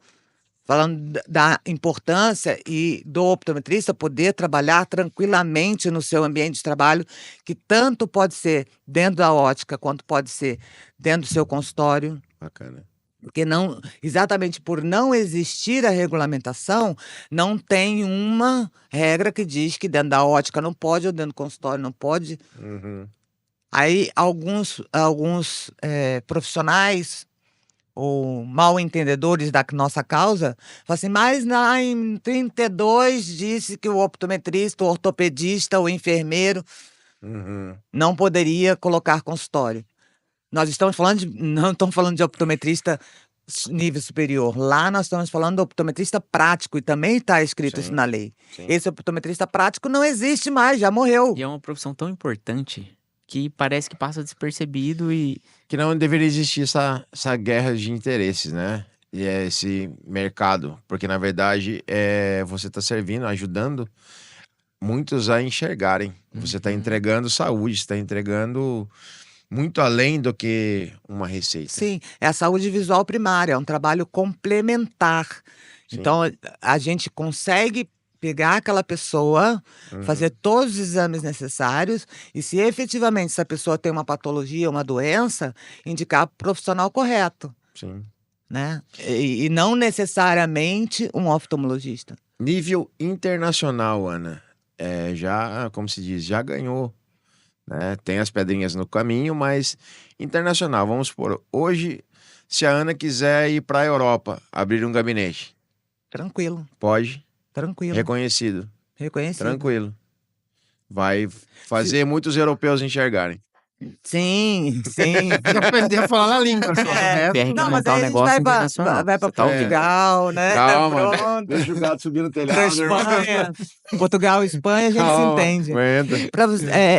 falando da importância e do optometrista poder trabalhar tranquilamente no seu ambiente de trabalho, que tanto pode ser dentro da ótica, quanto pode ser dentro do seu consultório. Bacana. Porque exatamente por não existir a regulamentação, não tem uma regra que diz que dentro da ótica não pode, ou dentro do consultório não pode. Uhum. Aí alguns profissionais ou mal entendedores da nossa causa, falam assim, mas lá em 32 disse que o optometrista, o ortopedista, o enfermeiro não poderia colocar consultório. Nós estamos falando não estamos falando de optometrista nível superior. Lá nós estamos falando do optometrista prático, e também está escrito isso na lei. Sim. Esse optometrista prático não existe mais, já morreu. E é uma profissão tão importante que parece que passa despercebido e... Que não deveria existir essa guerra de interesses, né? E esse mercado. Porque, na verdade, você está servindo, ajudando muitos a enxergarem. Você está entregando saúde, está entregando muito além do que uma receita. Sim, é a saúde visual primária, é um trabalho complementar. Sim. Então, a gente consegue pegar aquela pessoa, fazer todos os exames necessários e, se efetivamente essa pessoa tem uma patologia, uma doença, indicar o profissional correto, Sim. né? E não necessariamente um oftalmologista. Nível internacional, Ana. Já, como se diz, já ganhou né? Tem as pedrinhas no caminho, mas internacional. Vamos supor, hoje, se a Ana quiser ir para a Europa, abrir um gabinete, Tranquilo, pode, tranquilo. reconhecido, Reconhecido. tranquilo. Vai fazer muitos europeus enxergarem. Sim, sim. Tem que aprender a falar na língua. Só. O resto- Tem que Não, mas montar aí um a gente negócio vai pra internacional. vai pra Você tá ouvindo? Portugal, né? Calma, Pronto. deixa o gato subir no Pra telhado, irmão. Espanha. Portugal, Espanha, a gente se Calma, entende. aguenta.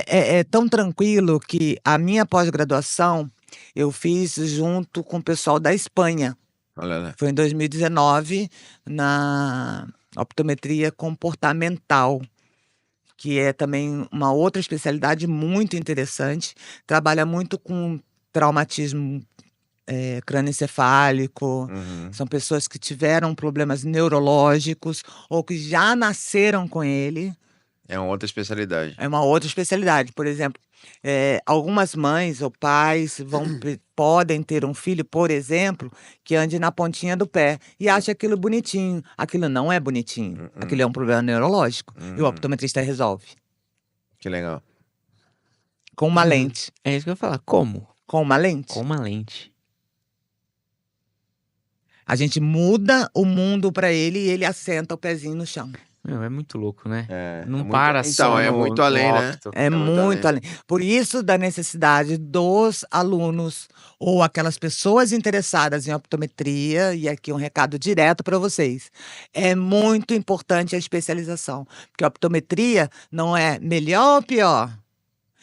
É tão tranquilo que a minha pós-graduação eu fiz junto com o pessoal da Espanha. Olha lá. Foi em 2019, na optometria comportamental, que é também uma outra especialidade muito interessante. Trabalha muito com traumatismo crânioencefálico. Uhum. São pessoas que tiveram problemas neurológicos ou que já nasceram com ele. É uma outra especialidade. É uma outra especialidade. Por exemplo, algumas mães ou pais podem ter um filho, por exemplo, que ande na pontinha do pé e acha aquilo bonitinho. Aquilo não é bonitinho. Aquilo é um problema neurológico. E o optometrista resolve. Que legal. Com uma lente. É isso que eu ia falar. Como? Com uma lente. Com uma lente. A gente muda o mundo para ele e ele assenta o pezinho no chão. Meu, é muito louco, né? Não É muito- para então, só é no- muito no além, né? opto. É muito muito além. Por isso, da necessidade dos alunos ou aquelas pessoas interessadas em optometria, e aqui um recado direto para vocês. É muito importante a especialização, porque a optometria não é melhor ou pior.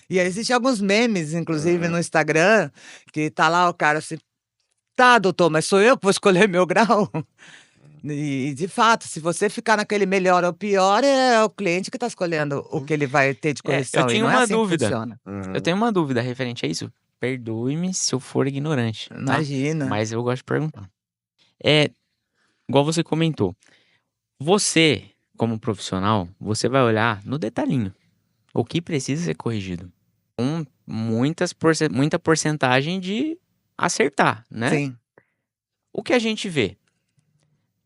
E existem alguns memes, inclusive, no Instagram, que tá lá o cara assim, tá, doutor, mas sou eu que vou escolher meu grau? E, de fato, se você ficar naquele melhor ou pior, é o cliente que está escolhendo o que ele vai ter de correção. eu e tinha não é uma assim que dúvida. funciona. Uhum. Eu tenho uma dúvida referente a isso. Perdoe-me se eu for ignorante. Tá? Imagina. Mas eu gosto de perguntar. Igual você comentou. Você, como profissional, você vai olhar no detalhinho. O que precisa ser corrigido. Com muita porcentagem de acertar, né? Sim. O que a gente vê?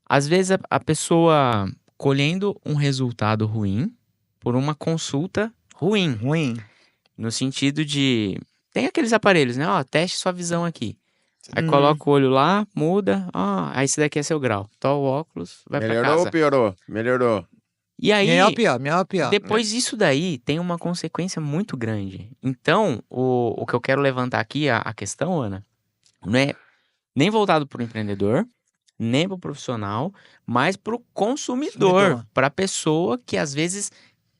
Às vezes a pessoa colhendo um resultado ruim por uma consulta ruim. Ruim. No sentido de... Tem aqueles aparelhos, né? Ó, teste sua visão aqui. Aí coloca o olho lá, muda. Aí esse daqui é seu grau. Tó o óculos, vai pra Melhorou casa. ou piorou? Melhorou. E aí, Melhor ou pior, melhor ou pior. depois isso daí tem uma consequência muito grande. Então, o que eu quero levantar aqui, a questão, Ana, não é nem voltado para o empreendedor, nem para o profissional, mas para o consumidor, para a pessoa que às vezes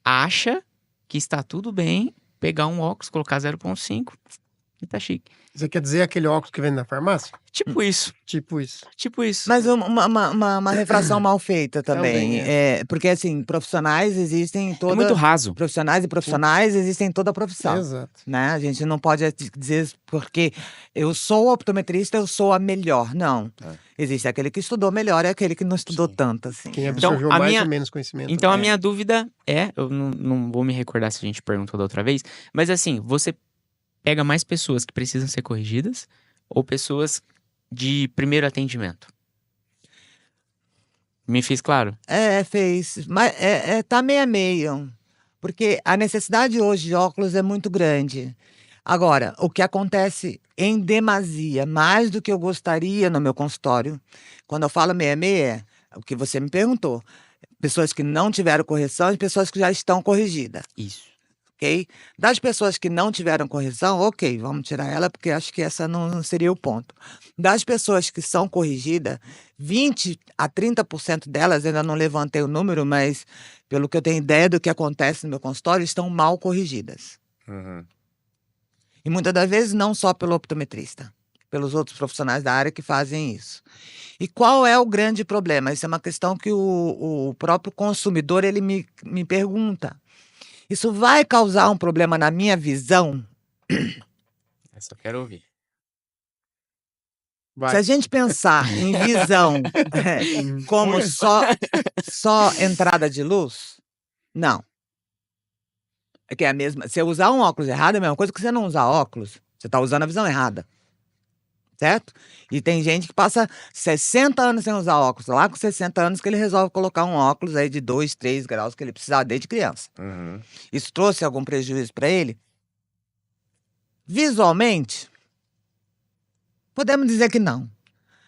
acha que está tudo bem pegar um óculos, colocar 0,5 e tá chique. Você quer dizer aquele óculos que vende na farmácia? Tipo isso, Tipo isso. tipo isso. Mas uma refração mal feita também. Também, Porque, assim, profissionais existem em É toda... muito raso. Profissionais e profissionais existem em toda a profissão. Exato. Né? A gente não pode dizer porque eu sou optometrista, eu sou a melhor. Não. Existe aquele que estudou melhor e aquele que não estudou tanto, assim. Quem Então, absorveu a mais minha- ou menos conhecimento. Então a né? minha dúvida eu não vou me recordar se a gente perguntou da outra vez, mas assim, você pega mais pessoas que precisam ser corrigidas ou pessoas de primeiro atendimento? Me fiz claro? Fez. Mas tá meio a meio. Porque a necessidade hoje de óculos é muito grande. Agora, o que acontece em demasia, mais do que eu gostaria no meu consultório, quando eu falo meio a meio, é o que você me perguntou. Pessoas que não tiveram correção e pessoas que já estão corrigidas. Isso. Ok? Das pessoas que não tiveram correção, ok, vamos tirar ela, porque acho que essa não seria o ponto. Das pessoas que são corrigidas, 20 a 30% delas, ainda não levantei o número, mas pelo que eu tenho ideia do que acontece no meu consultório, estão mal corrigidas. Uhum. E muitas das vezes não só pelo optometrista, pelos outros profissionais da área que fazem isso. E qual é o grande problema? Isso é uma questão que o próprio consumidor ele me pergunta. Isso vai causar um problema na minha visão? Essa eu quero ouvir. Vai. Se a gente pensar em visão como só entrada de luz, não. É que é a mesma. Se eu usar um óculos errado, é a mesma coisa que você não usar óculos. Você está usando a visão errada. Certo? E tem gente que passa 60 anos sem usar óculos. Lá com 60 anos que ele resolve colocar um óculos aí de 2, 3 graus que ele precisava desde criança. Uhum. Isso trouxe algum prejuízo para ele? Visualmente, podemos dizer que não.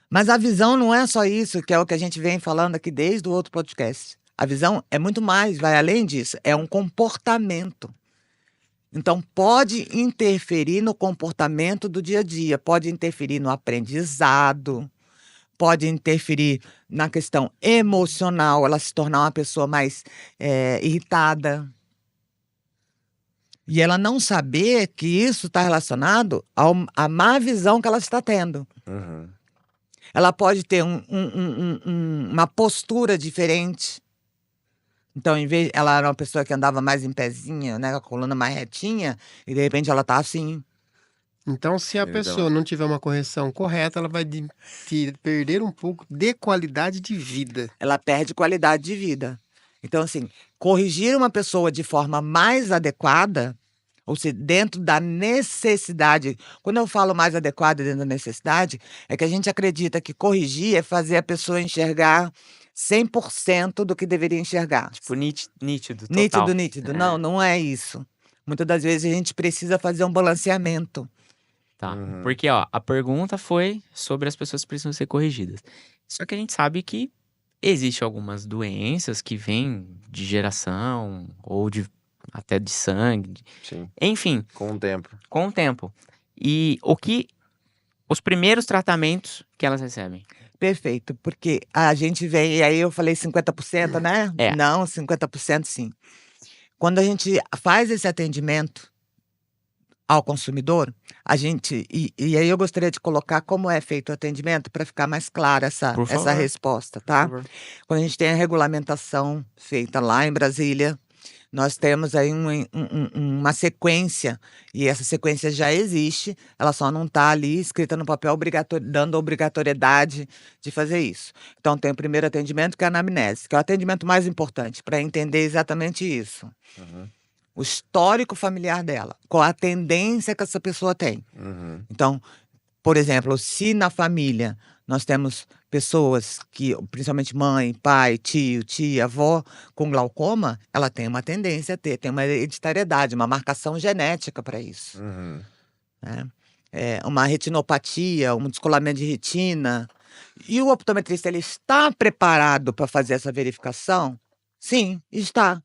Mas a visão não é só isso, que é o que a gente vem falando aqui desde o outro podcast. A visão é muito mais, vai além disso, é um comportamento. Então, pode interferir no comportamento do dia a dia, pode interferir no aprendizado, pode interferir na questão emocional, ela se tornar uma pessoa mais irritada. E ela não saber que isso está relacionado à má visão que ela está tendo. Uhum. Ela pode ter uma postura diferente. Então, em vez, ela era uma pessoa que andava mais em pezinha, né, com a coluna mais retinha, e de repente ela tá assim. Então, se a Então. pessoa não tiver uma correção correta, ela vai perder um pouco de qualidade de vida. Ela perde qualidade de vida. Então, assim, corrigir uma pessoa de forma mais adequada, ou seja, dentro da necessidade. Quando eu falo mais adequada dentro da necessidade, é que a gente acredita que corrigir é fazer a pessoa enxergar 100% do que deveria enxergar. Tipo, nítido, total. Nítido. Não, não é isso. Muitas das vezes a gente precisa fazer um balanceamento. Tá. Uhum. Porque, ó, a pergunta foi sobre as pessoas que precisam ser corrigidas. Só que a gente sabe que existem algumas doenças que vêm de geração ou até de sangue. Sim, Enfim, com o tempo. com o tempo. E os primeiros tratamentos que elas recebem? Perfeito, porque a gente vem, e aí eu falei 50%, né? É. Não, 50% sim. Quando a gente faz esse atendimento ao consumidor, a gente. E aí eu gostaria de colocar como é feito o atendimento para ficar mais clara Por essa favor. resposta, tá? Por favor. Quando a gente tem a regulamentação feita lá em Brasília, nós temos aí uma sequência, e essa sequência já existe, ela só não está ali escrita no papel dando obrigatoriedade de fazer isso. Então, tem o primeiro atendimento, que é a anamnese, que é o atendimento mais importante, para entender exatamente isso. Uhum. O histórico familiar dela, qual a tendência que essa pessoa tem. Uhum. Então, por exemplo, se na família nós temos pessoas que, principalmente mãe, pai, tio, tia, avó, com glaucoma, ela tem uma tendência a ter, tem uma hereditariedade, uma marcação genética para isso. Uhum. Né? Uma retinopatia, um descolamento de retina. E o optometrista, ele está preparado para fazer essa verificação? Sim, está.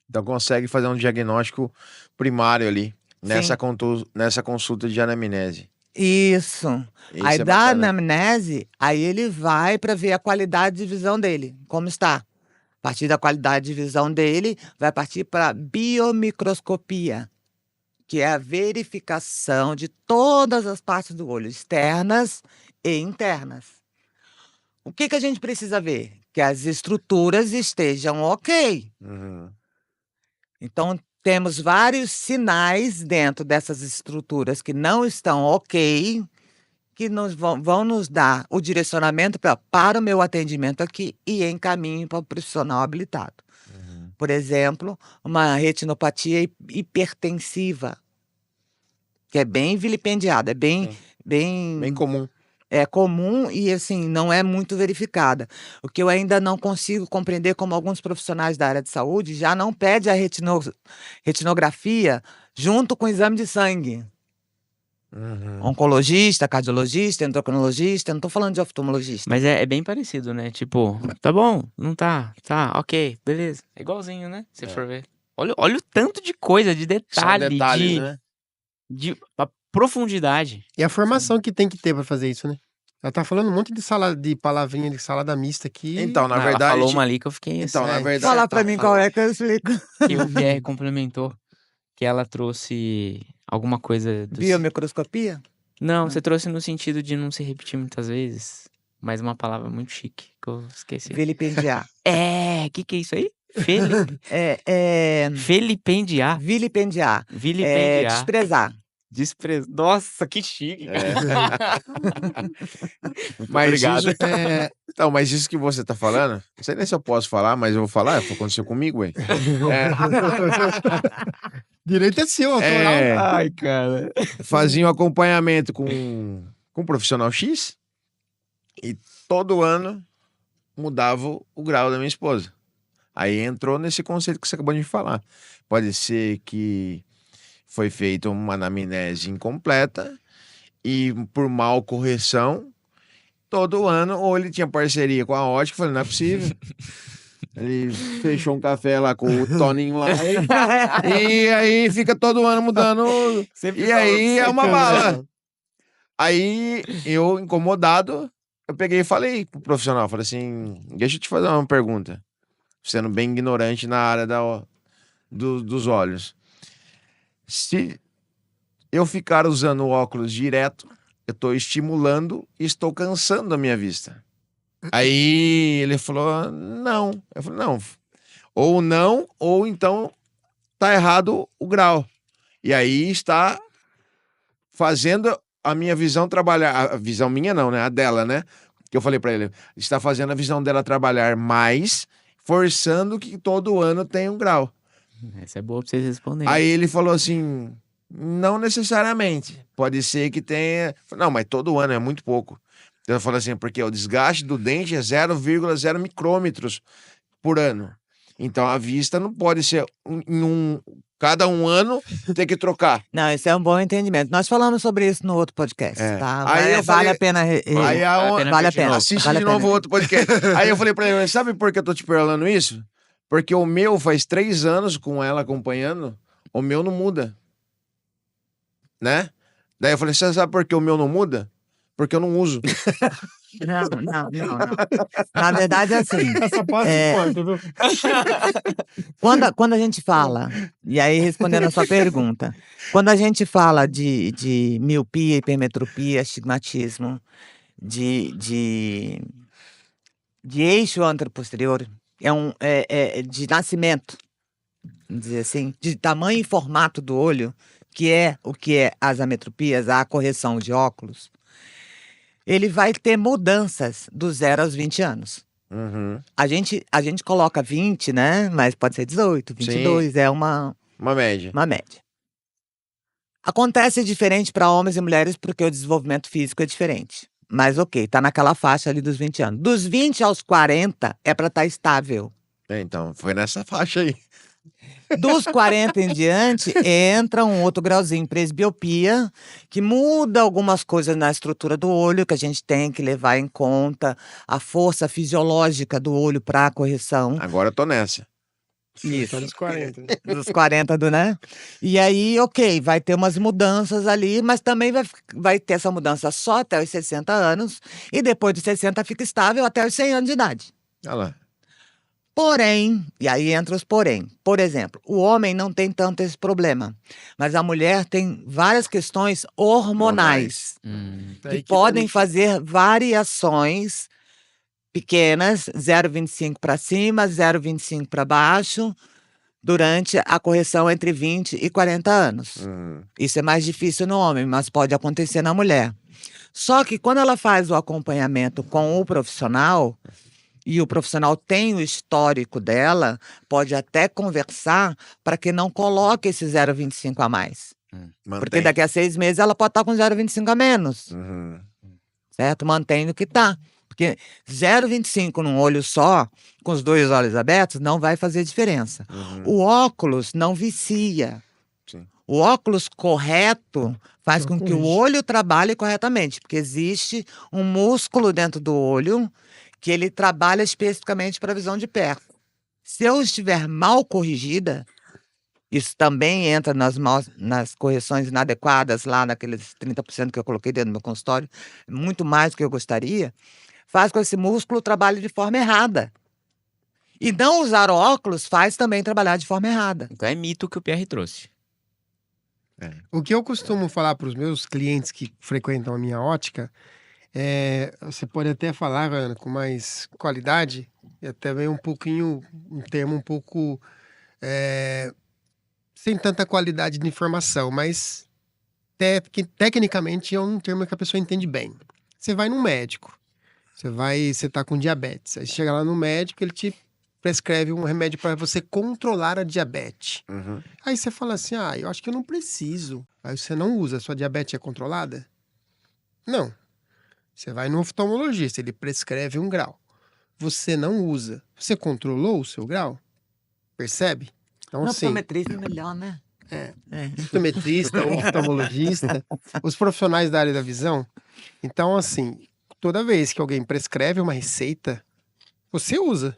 Então consegue fazer um diagnóstico primário ali, nessa consulta de anamnese. Isso. Isso Aí é da bacana. anamnese, aí ele vai para ver a qualidade de visão dele, como está. A partir da qualidade de visão dele, vai partir para biomicroscopia, que é a verificação de todas as partes do olho, externas e internas. O que a gente precisa ver? Que as estruturas estejam ok. Uhum. Então, temos vários sinais dentro dessas estruturas que não estão ok, que vão nos dar o direcionamento para o meu atendimento aqui e encaminho para o profissional habilitado. Uhum. Por exemplo, uma retinopatia hipertensiva, que é bem vilipendiada, é Sim. Bem comum. é comum e, assim, não é muito verificada. O que eu ainda não consigo compreender, como alguns profissionais da área de saúde já não pedem a retinografia junto com o exame de sangue. Uhum. Oncologista, cardiologista, endocrinologista, não estou falando de oftalmologista. Mas é bem parecido, né? Tipo, tá bom, não tá, ok, beleza. É igualzinho, né? Se for ver. Olha o tanto de coisa, de São detalhe, detalhes, né? de a profundidade. E a formação que tem que ter para fazer isso, né? Ela tá falando um monte de palavrinha de salada mista aqui. Então, na Ela verdade. falou uma ali que eu fiquei assim. Então, na É, verdade. Fala para mim qual é que eu explico. Que o Pierre complementou. Que ela trouxe alguma coisa do... Biomicroscopia? Não, você trouxe no sentido de não se repetir muitas vezes. Mas uma palavra muito chique, que eu esqueci. Vilipendiar. Que é isso aí? Vilipendiar. Vilipendiar. Desprezar. Nossa, que chique. Mas Obrigado. isso, então, mas isso que você tá falando, não sei nem se eu posso falar, mas eu vou falar, aconteceu comigo, ué. Direito é seu, autoral. Ai, cara. Fazia um acompanhamento com um profissional X e todo ano mudava o grau da minha esposa. Aí entrou nesse conceito que você acabou de falar. Pode ser que foi feita uma anamnese incompleta e por mal correção, todo ano, ou ele tinha parceria com a ótica, falei, não é possível. Ele fechou um café lá com o Toninho lá. E aí fica todo ano mudando. E aí é uma bala. Aí eu, incomodado, eu peguei e falei pro profissional, falei assim, deixa eu te fazer uma pergunta, sendo bem ignorante na área dos olhos. Se eu ficar usando óculos direto, eu tô estimulando e estou cansando a minha vista. Aí ele falou, não. Eu falei, não, ou então tá errado o grau. E aí está fazendo a minha visão trabalhar, a visão minha não, né? A dela, né? Que eu falei pra ele, está fazendo a visão dela trabalhar mais, forçando que todo ano tenha um grau. Essa é boa pra vocês responderem. Aí ele falou assim, não necessariamente, pode ser que tenha... Não, mas todo ano é muito pouco. Eu falei assim, porque o desgaste do dente é 0,0 micrômetros por ano. Então a vista não pode ser cada um ano ter que trocar. Não, isso é um bom entendimento. Nós falamos sobre isso no outro podcast, É. tá? Aí eu Vale falei- a pena. Vale a pena. Assiste Vale a de novo pena. outro podcast. Aí eu falei pra ele, sabe por que eu tô te falando isso? Porque o meu faz 3 anos com ela acompanhando, o meu não muda. Né? Daí eu falei, você sabe por que o meu não muda? Porque eu não uso. Não. Na verdade, é assim. Essa parte É. importa, viu? Quando a gente fala, e aí respondendo a sua pergunta, quando a gente fala de miopia, hipermetropia, astigmatismo, de eixo anteroposterior, de nascimento, vamos dizer assim, de tamanho e formato do olho, que é o que é as ametropias, a correção de óculos, ele vai ter mudanças do 0 aos 20 anos. Uhum. A gente coloca 20, né? Mas pode ser 18, 22, é uma Uma média. média. Acontece diferente para homens e mulheres porque o desenvolvimento físico é diferente. Mas ok, tá naquela faixa ali dos 20 anos. Dos 20 aos 40 é para estar estável. Então, foi nessa faixa aí. Dos 40 em diante, entra um outro grauzinho, presbiopia, que muda algumas coisas na estrutura do olho, que a gente tem que levar em conta a força fisiológica do olho para a correção. Agora eu tô nessa. Tá nos 40. né? Dos 40 né? E aí, ok, vai ter umas mudanças ali, mas também vai ter essa mudança só até os 60 anos, e depois dos 60 fica estável até os 100 anos de idade. Olha lá. Porém, e aí entra os porém. Por exemplo, o homem não tem tanto esse problema, mas a mulher tem várias questões hormonais Aí que que podem tá fazer variações pequenas, 0,25 para cima, 0,25 para baixo, durante a correção entre 20 e 40 anos. Isso é mais difícil no homem, mas pode acontecer na mulher. Só que quando ela faz o acompanhamento com o profissional, e o profissional tem o histórico dela, pode até conversar para que não coloque esse 0,25 a mais. Porque Mantém. daqui a 6 meses ela pode estar com 0,25 a menos, Uhum. certo? Mantém no que está. Porque 0,25 num olho só, com os 2 olhos abertos, não vai fazer diferença. O óculos não vicia. Sim. O óculos correto faz Só com que o corrige. olho trabalhe corretamente, porque existe um músculo dentro do olho que ele trabalha especificamente para a visão de perto. Se eu estiver mal corrigida, isso também entra nas correções inadequadas, lá naqueles 30% que eu coloquei dentro do meu consultório, muito mais do que eu gostaria, faz com que esse músculo trabalhe de forma errada. E não usar óculos faz também trabalhar de forma errada. Então é mito que o Pierre trouxe. O que eu costumo falar para os meus clientes que frequentam a minha ótica você pode até falar, Ana, com mais qualidade, e até bem um termo um pouco sem tanta qualidade de informação, mas tecnicamente é um termo que a pessoa entende bem. Você vai num médico, você tá com diabetes, aí você chega lá no médico, ele te prescreve um remédio para você controlar a diabetes. Uhum. Aí você fala assim, eu acho que eu não preciso. Aí você não usa, sua diabetes é controlada? Não. Você vai no oftalmologista, ele prescreve um grau. Você não usa. Você controlou o seu grau? Percebe? Então, No assim, optometrista é melhor, né? Optometrista, oftalmologista, os profissionais da área da visão. Então, assim, toda vez que alguém prescreve uma receita, você usa.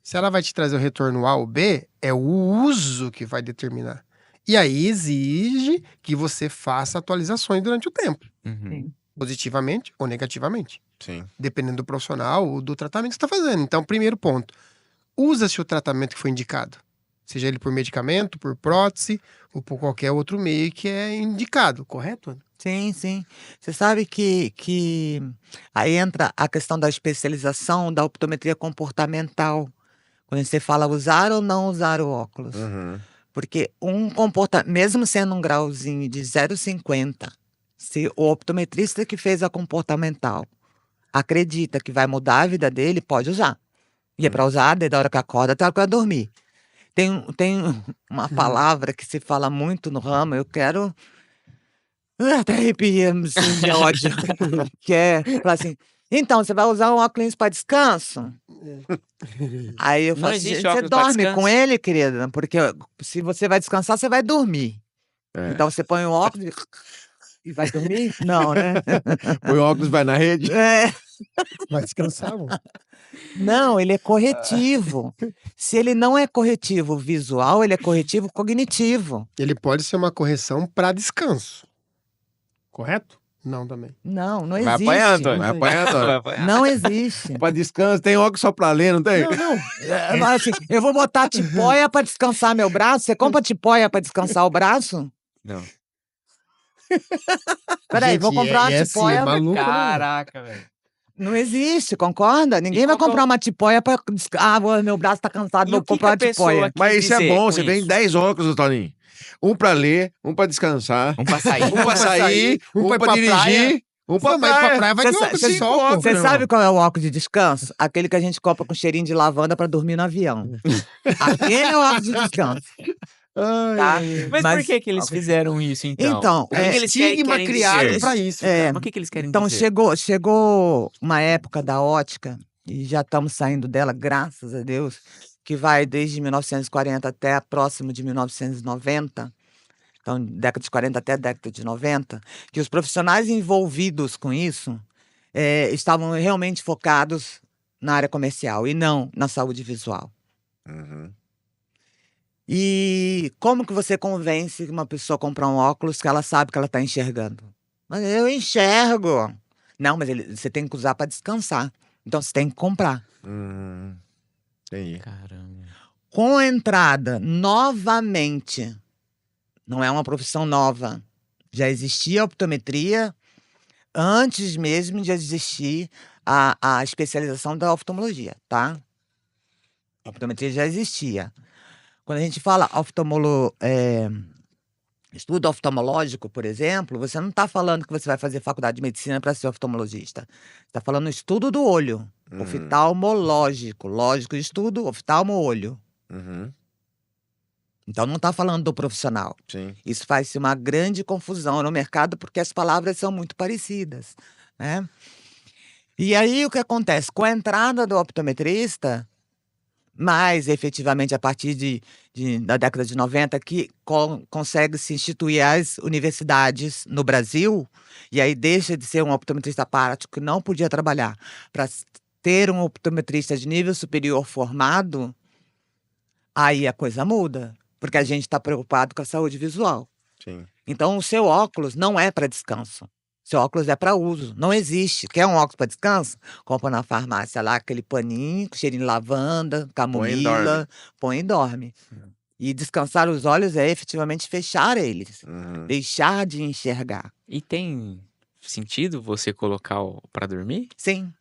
Se ela vai te trazer o retorno A ou B, é o uso que vai determinar. E aí exige que você faça atualizações durante o tempo, Uhum. positivamente ou negativamente, Sim. dependendo do profissional ou do tratamento que você está fazendo. Então, primeiro ponto, usa-se o tratamento que foi indicado. Seja ele por medicamento, por prótese ou por qualquer outro meio que é indicado, correto, Ana? Sim, sim. Você sabe que aí entra a questão da especialização da optometria comportamental. Quando você fala usar ou não usar o óculos. Uhum. Porque mesmo sendo um grauzinho de 0,50, se o optometrista que fez a comportamental acredita que vai mudar a vida dele, pode usar. E é para usar desde a hora que acorda até a hora que vai dormir. Tem uma palavra que se fala muito no ramo, eu quero... Até arrepia, assim, de ódio. Que é falar assim, então, você vai usar um óculos para descanso? Aí eu Não falo assim, existe você óculos pra dorme com descanso? ele, querida? Porque se você vai descansar, você vai dormir. É. Então você põe o óculos e vai dormir? Não, né? Põe o óculos, vai na rede. É. Vai descansar, amor. Não, ele é corretivo. Se ele não é corretivo visual, ele é corretivo cognitivo. Ele pode ser uma correção para descanso. Correto? Não, também. Não, não Vai existe. apanhar, Antônio. Vai apanhar, Antônio. Vai apanhar. Não existe. Pra descanso, tem óculos só pra ler, não tem? Mas assim, eu vou botar tipóia para descansar meu braço? Você compra tipóia para descansar o braço? Não. Peraí, Gente, vou comprar uma é assim, tipóia. é maluco, né? Caraca, velho. Não existe, concorda? Ninguém vai qual que é comprar uma tipóia para... Ah, meu braço tá cansado, E vou o que comprar uma que a pessoa tipóia. quis Mas isso é dizer bom, com você vem isso? 10 óculos, Toninho. Um pra ler, um pra descansar, Um pra sair. um pra sair, um pra ir pra pra dirigir, um pra Não, mas pra praia. praia vai Cê ter sa- óculos cê- de sol, pô. Você sabe qual é o óculos de descanso? Aquele que a gente compra com cheirinho de lavanda para dormir no avião. Aquele é o óculos de descanso. Tá? Mas por que eles fizeram isso, então? Então, O que que eles estigma querem criado dizer? pra isso. É, Mas o que que eles querem então dizer? chegou uma época da ótica, e já estamos saindo dela, graças a Deus, que vai desde 1940 até próximo de 1990, então década de 40 até década de 90, que os profissionais envolvidos com isso estavam realmente focados na área comercial e não na saúde visual. Uhum. E como que você convence uma pessoa a comprar um óculos que ela sabe que ela está enxergando? Mas eu enxergo. Não, mas você tem que usar para descansar. Então você tem que comprar. Entendi. Caramba. Com a entrada, novamente, não é uma profissão nova. Já existia a optometria antes mesmo de existir a especialização da oftalmologia, tá? A optometria já existia. Quando a gente fala estudo oftalmológico, por exemplo, você não está falando que você vai fazer faculdade de medicina para ser oftalmologista. Está falando estudo do olho, oftalmológico, lógico de estudo, oftalmo-olho. Uhum. Então não está falando do profissional. Sim. Isso faz-se uma grande confusão no mercado porque as palavras são muito parecidas, né? E aí o que acontece? Com a entrada do optometrista, mas efetivamente a partir da década de 90 que consegue se instituir as universidades no Brasil, e aí deixa de ser um optometrista prático que não podia trabalhar para ter um optometrista de nível superior formado, aí a coisa muda, porque a gente está preocupado com a saúde visual. Sim. Então o seu óculos não é para descanso. Seu óculos é para uso. Não existe. Quer um óculos para descanso? Compra na farmácia lá aquele paninho, com cheirinho de lavanda, camomila, põe e dorme. E descansar os olhos é efetivamente fechar eles. Uhum. Deixar de enxergar. E tem sentido você colocar pra dormir? Sim,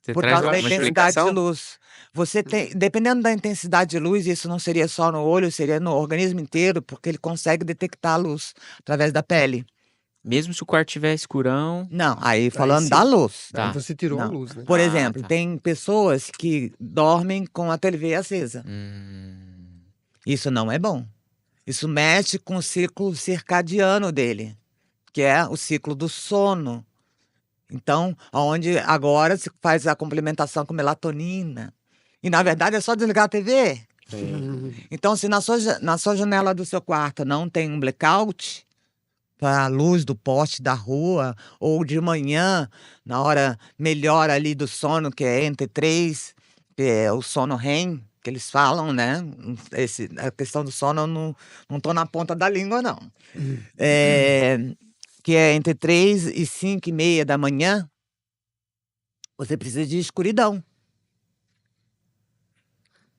Você por traz causa da uma intensidade de explicação? luz. Você tem, dependendo da intensidade de luz, isso não seria só no olho, seria no organismo inteiro, porque ele consegue detectar a luz através da pele. Mesmo se o quarto tiver escurão. Não, aí falando sim. da luz. Tá. Aí você tirou a Não. luz, né? Por Ah, exemplo, tá. tem pessoas que dormem com a TV acesa. Isso não é bom. Isso mexe com o ciclo circadiano dele, que é o ciclo do sono. Então, onde agora se faz a complementação com melatonina. E, na verdade, é só desligar a TV. Então, se na sua janela do seu quarto não tem um blackout, para a luz do poste da rua, ou de manhã, na hora melhor ali do sono, que é entre 3, que é o sono REM, que eles falam, né? A questão do sono eu não tô na ponta da língua, não. Que é entre 3 e 5 e meia da manhã, você precisa de escuridão.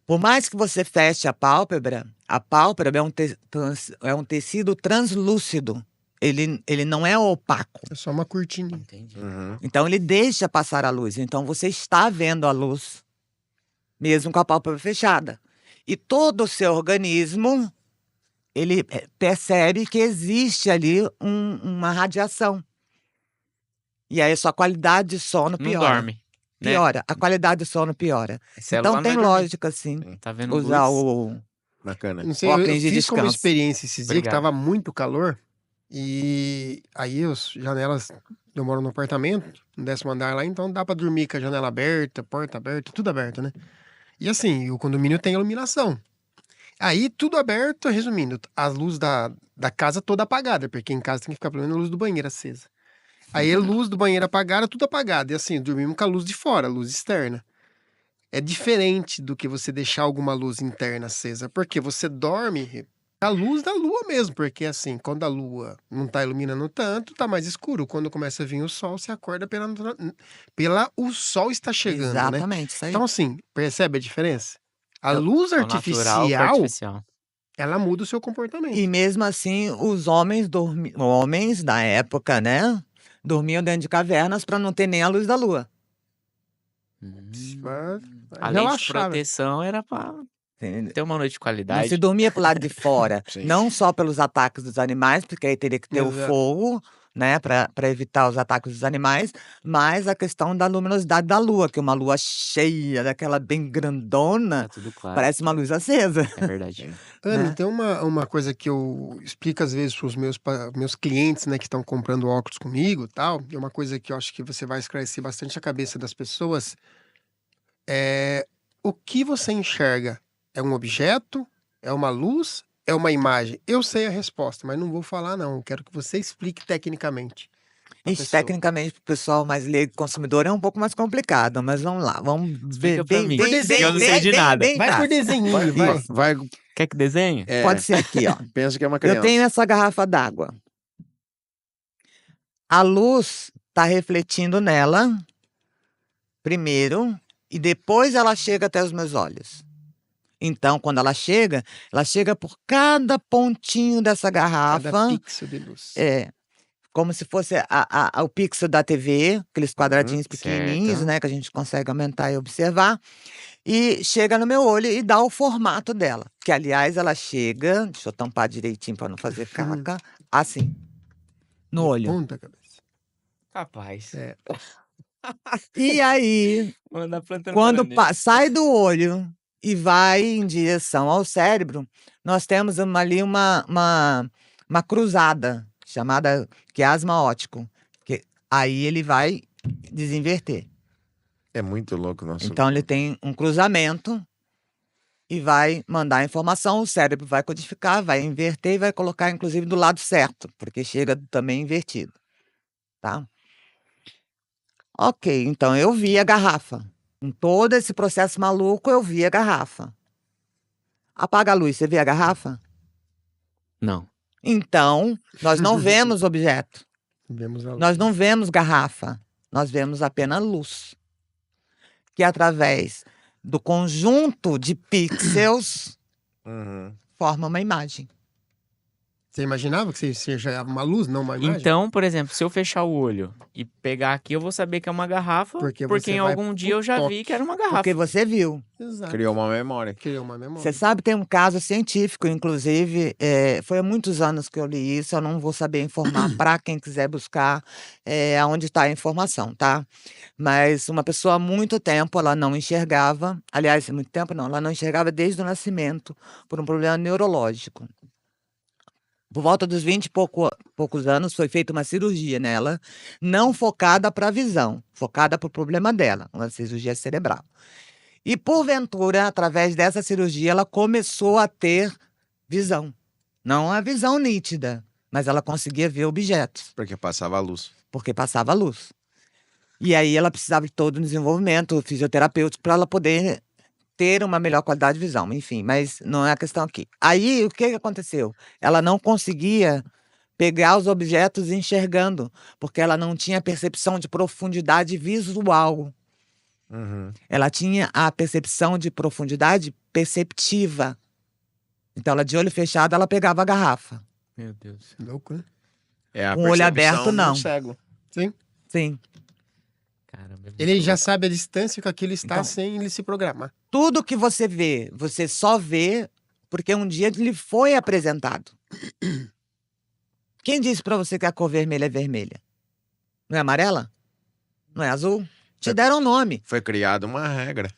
Por mais que você feche a pálpebra é um tecido translúcido. Ele não é opaco. É só uma cortininha. Entendi. Então, ele deixa passar a luz. Então, você está vendo a luz, mesmo com a pálpebra fechada. E todo o seu organismo, ele percebe que existe ali uma radiação. E aí, a sua qualidade de sono Não piora. dorme. Né? Piora. A qualidade de sono piora. A célula Então, não tem vai dormir. lógica, sim, Tá vendo usar luz? o... Bacana. Não sei, eu óculos de fiz como descanso. experiência esses dias que Obrigado. tava muito calor. E aí as janelas, eu moro no apartamento, no 10º andar lá, então dá pra dormir com a janela aberta, porta aberta, tudo aberto, né? E assim, o condomínio tem iluminação. Aí tudo aberto, resumindo, as luzes da casa toda apagada, porque em casa tem que ficar pelo menos a luz do banheiro acesa. Aí a luz do banheiro apagada, tudo apagado. E assim, dormimos com a luz de fora, luz externa. É diferente do que você deixar alguma luz interna acesa, porque você dorme a luz da lua mesmo, porque assim, quando a lua não tá iluminando tanto, tá mais escuro. Quando começa a vir o sol, você acorda o sol está chegando, né? Exatamente, isso aí. Então assim, percebe a diferença? A É o- luz O natural com o artificial, artificial. ela muda o seu comportamento. E mesmo assim, os homens da época, né? Dormiam dentro de cavernas para não ter nem a luz da lua. Vai Além de relaxar, né? proteção, era pra Entendeu? ter uma noite de Não qualidade. se dormia pro lado de fora, Sim. não só pelos ataques dos animais, porque aí teria que ter o Exato. fogo, né, para evitar os ataques dos animais, mas a questão da luminosidade da lua, que uma lua cheia, daquela bem grandona, Tá tudo claro. parece uma luz acesa. É verdade. Anne, né? tem uma coisa que eu explico às vezes para os meus clientes, né, que estão comprando óculos comigo e tal, e uma coisa que eu acho que você vai esclarecer bastante a cabeça das pessoas, é o que você enxerga? É um objeto? É uma luz? É uma imagem? Eu sei a resposta, mas não vou falar não, eu quero que você explique tecnicamente. pra Isso, pessoa. tecnicamente, para o pessoal mais leigo consumidor é um pouco mais complicado, mas vamos lá, vamos ver Explica pra mim, Por desenho, eu não sei de nada. Vai por desenhinho, vai. Vai, Quer que desenhe? Pode ser aqui, ó. pensa que é uma criança. Eu tenho essa garrafa d'água. A luz está refletindo nela, primeiro, e depois ela chega até os meus olhos. Então, quando ela chega por cada pontinho dessa garrafa. Cada pixel de luz. É, como se fosse o pixel da TV, aqueles quadradinhos pequenininhos, certo. né, que a gente consegue aumentar e observar. E chega no meu olho e dá o formato dela. Que, aliás, ela chega, deixa eu tampar direitinho para não fazer caca, assim, no olho. Ponta cabeça. Capaz. É. E aí, Manda plantando quando bananeira. sai do olho e vai em direção ao cérebro, nós temos ali uma cruzada, chamada quiasma óptico. Que aí ele vai desinverter. É muito louco o nosso. Então, ele tem um cruzamento e vai mandar a informação, o cérebro vai codificar, vai inverter e vai colocar, inclusive, do lado certo, porque chega também invertido, tá? Ok, então eu vi a garrafa. Em todo esse processo maluco, eu vi a garrafa. Apaga a luz, você vê a garrafa? Não. Então, nós não vemos objeto, Vemos a luz. nós não vemos garrafa, nós vemos apenas luz. Que através do conjunto de pixels Uhum. forma uma imagem. Você imaginava que você enxergava uma luz, não uma imagem? Então, por exemplo, se eu fechar o olho e pegar aqui, eu vou saber que é uma garrafa, Porque porque você em vai algum dia pro eu já toque. vi que era uma garrafa. Porque você viu. Exato. Criou uma memória. Criou uma memória. Você sabe, tem um caso científico, inclusive, foi há muitos anos que eu li isso, eu não vou saber informar para quem quiser buscar aonde está a informação, tá? Mas uma pessoa há muito tempo, ela não enxergava, aliás, há muito tempo não, ela não enxergava desde o nascimento, por um problema neurológico. Por volta dos 20 e poucos anos, foi feita uma cirurgia nela, não focada para a visão, focada para o problema dela, uma cirurgia cerebral. E, porventura, através dessa cirurgia, ela começou a ter visão. Não a visão nítida, mas ela conseguia ver objetos, Porque passava a luz. porque passava a luz. E aí ela precisava de todo o desenvolvimento fisioterapêutico para ela poder ter uma melhor qualidade de visão, enfim, mas não é a questão aqui. Aí, o que aconteceu? Ela não conseguia pegar os objetos enxergando, porque ela não tinha percepção de profundidade visual. Uhum. Ela tinha a percepção de profundidade perceptiva. Então, ela de olho fechado, ela pegava a garrafa. Meu Deus. Louco, né? É a Com o olho percepção aberto, do não. cego. Sim. Sim. Caramba. Ele já sabe a distância que aquilo está Então. sem ele se programar. Tudo que você vê, você só vê porque um dia lhe foi apresentado. Quem disse pra você que a cor vermelha é vermelha? Não é amarela? Não é azul? Te deram um nome. Foi criada uma regra.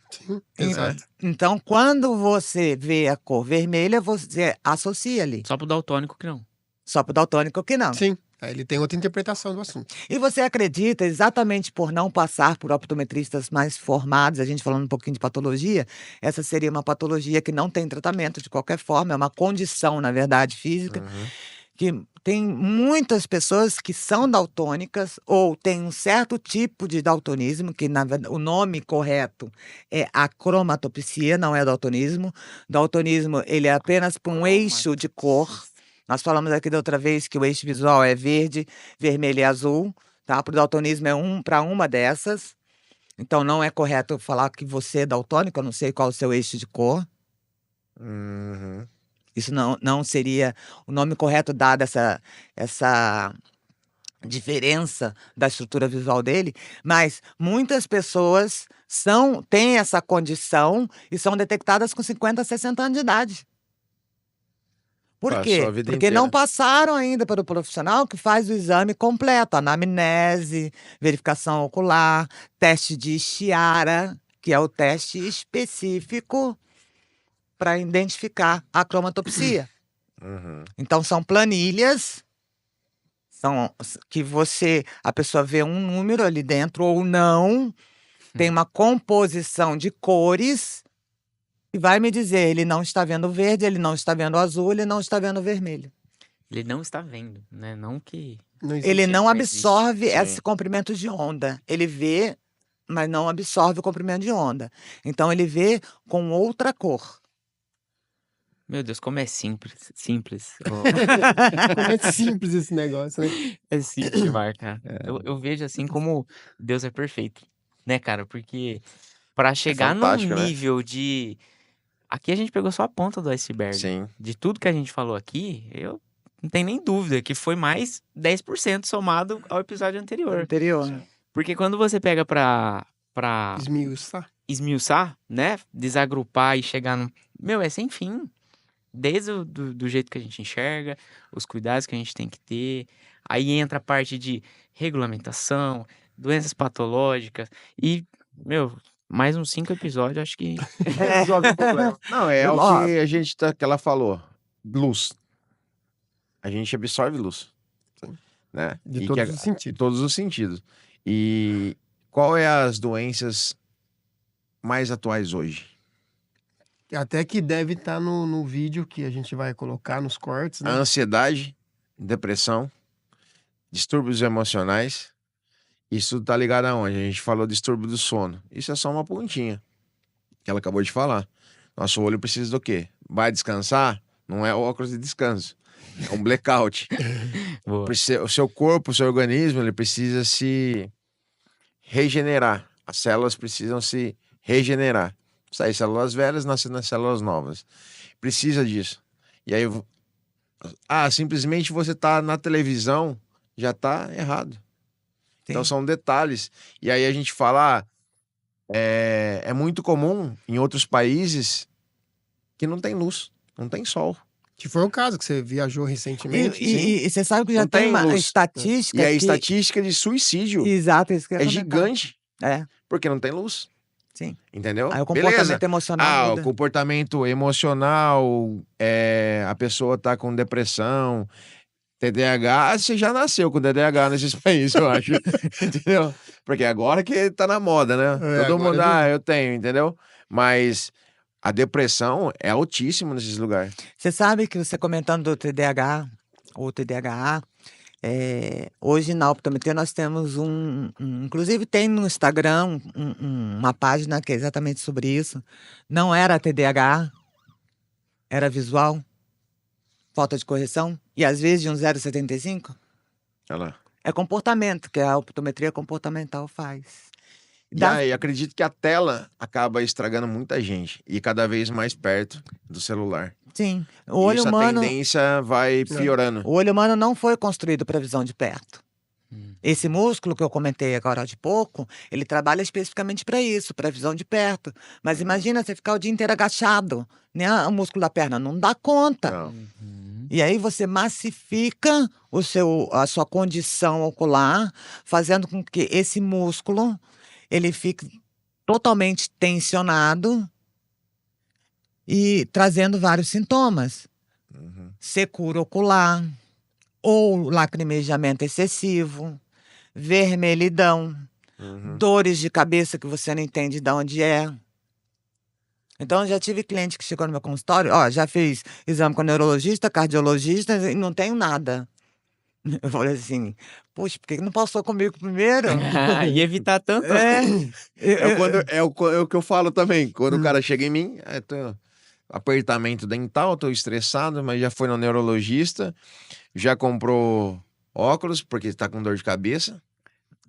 Exato. Então, quando você vê a cor vermelha, você associa ali. Só pro daltônico que não. Só pro daltônico que não. Sim. Aí ele tem outra interpretação do assunto. E você acredita, exatamente por não passar por optometristas mais formados, a gente falando um pouquinho de patologia, essa seria uma patologia que não tem tratamento de qualquer forma, é uma condição, na verdade, física, que tem muitas pessoas que são daltônicas ou têm um certo tipo de daltonismo, que na verdade, o nome correto é acromatopsia, não é daltonismo. Daltonismo, ele é apenas por um eixo de cor. Nós falamos aqui da outra vez que o eixo visual é verde, vermelho e azul, tá? Para o daltonismo é para uma dessas. Então não é correto falar que você é daltônico, eu não sei qual o seu eixo de cor. Uhum. Isso não seria o nome correto dado essa diferença da estrutura visual dele, mas muitas pessoas têm essa condição e são detectadas com 50, 60 anos de idade. Por Passou quê? a vida Porque inteira. não passaram ainda para o profissional que faz o exame completo, anamnese, verificação ocular, teste de Chiara, que é o teste específico para identificar a cromatopsia. Uhum. Então, são planilhas que a pessoa vê um número ali dentro ou não, tem uma composição de cores e vai me dizer, ele não está vendo verde, ele não está vendo azul, ele não está vendo vermelho. Ele não está vendo, né? Não que... Não existe. Ele não não existe, absorve sim. esse comprimento de onda. Ele vê, mas não absorve o comprimento de onda. Então, ele vê com outra cor. Meu Deus, como é simples. Simples. Como é simples esse negócio, né? É simples demais, cara. Eu vejo assim como Deus é perfeito, né, cara? Porque pra chegar num fantástico, né? nível de... Aqui a gente pegou só a ponta do iceberg. Sim. De tudo que a gente falou aqui, eu não tenho nem dúvida que foi mais 10% somado ao episódio anterior. Anterior. Porque quando você pega pra Esmiuçar. esmiuçar, né? Desagrupar e chegar no... Meu, é sem fim. Desde do jeito que a gente enxerga, os cuidados que a gente tem que ter. Aí entra a parte de regulamentação, doenças patológicas e, meu, mais uns 5 episódios, acho que... Resolve o problema. Não, é o Ó. que que ela falou. Luz. A gente absorve luz. Né? De E todos que os sentidos. todos os sentidos. E qual é as doenças mais atuais hoje? Até que deve estar no vídeo que a gente vai colocar nos cortes, A né? ansiedade, depressão, distúrbios emocionais. Isso tá ligado aonde? A gente falou distúrbio do sono. Isso é só uma pontinha que ela acabou de falar. Nosso olho precisa do quê? Vai descansar? Não é óculos de descanso. É um blackout. Boa. O seu corpo, o seu organismo, ele precisa se regenerar. As células precisam se regenerar. Sair células velhas, nascer nas células novas. Precisa disso. E aí, simplesmente você tá na televisão, já tá errado. Então são detalhes. E aí a gente fala, é muito comum em outros países que não tem luz, não tem sol. Que foi o caso que você viajou recentemente. E você sabe que já Não tem tem uma luz. estatística E a que... estatística de suicídio Exato, isso que eu ia é comentar. gigante, É, porque não tem luz. sim. Entendeu? Aí o comportamento emocional O muda. comportamento emocional, a pessoa tá com depressão, TDAH, você já nasceu com TDAH nesses países, eu acho. Entendeu? Porque agora que tá na moda, né? É, Todo agora mundo, é eu tenho, entendeu? Mas a depressão é altíssima nesses lugares. Você sabe que você comentando do TDAH, ou TDAH, hoje na optometria nós temos inclusive tem no Instagram uma página que é exatamente sobre isso. Não era TDAH, era visual, falta de correção, e às vezes de um 0,75 Olha lá. é comportamento, que a optometria comportamental faz. E aí, acredito que a tela acaba estragando muita gente e cada vez mais perto do celular. Sim, o olho Isso, a humano, tendência vai piorando. o olho humano não foi construído para visão de perto. Esse músculo que eu comentei agora de pouco, ele trabalha especificamente para isso, para visão de perto. Mas imagina você ficar o dia inteiro agachado, né? O músculo da perna não dá conta. Não. E aí você massifica a sua condição ocular, fazendo com que esse músculo ele fique totalmente tensionado e trazendo vários sintomas. Secura ocular, ou lacrimejamento excessivo, vermelhidão, dores de cabeça que você não entende de onde é. Então, já tive cliente que chegou no meu consultório, já fiz exame com neurologista, cardiologista e não tenho nada. Eu falei assim, poxa, por que não passou comigo primeiro? E evitar tanto. É o que eu falo também. Quando o cara chega em mim, tô apertamento dental, tô estressado, mas já foi no neurologista, já comprou óculos porque tá com dor de cabeça.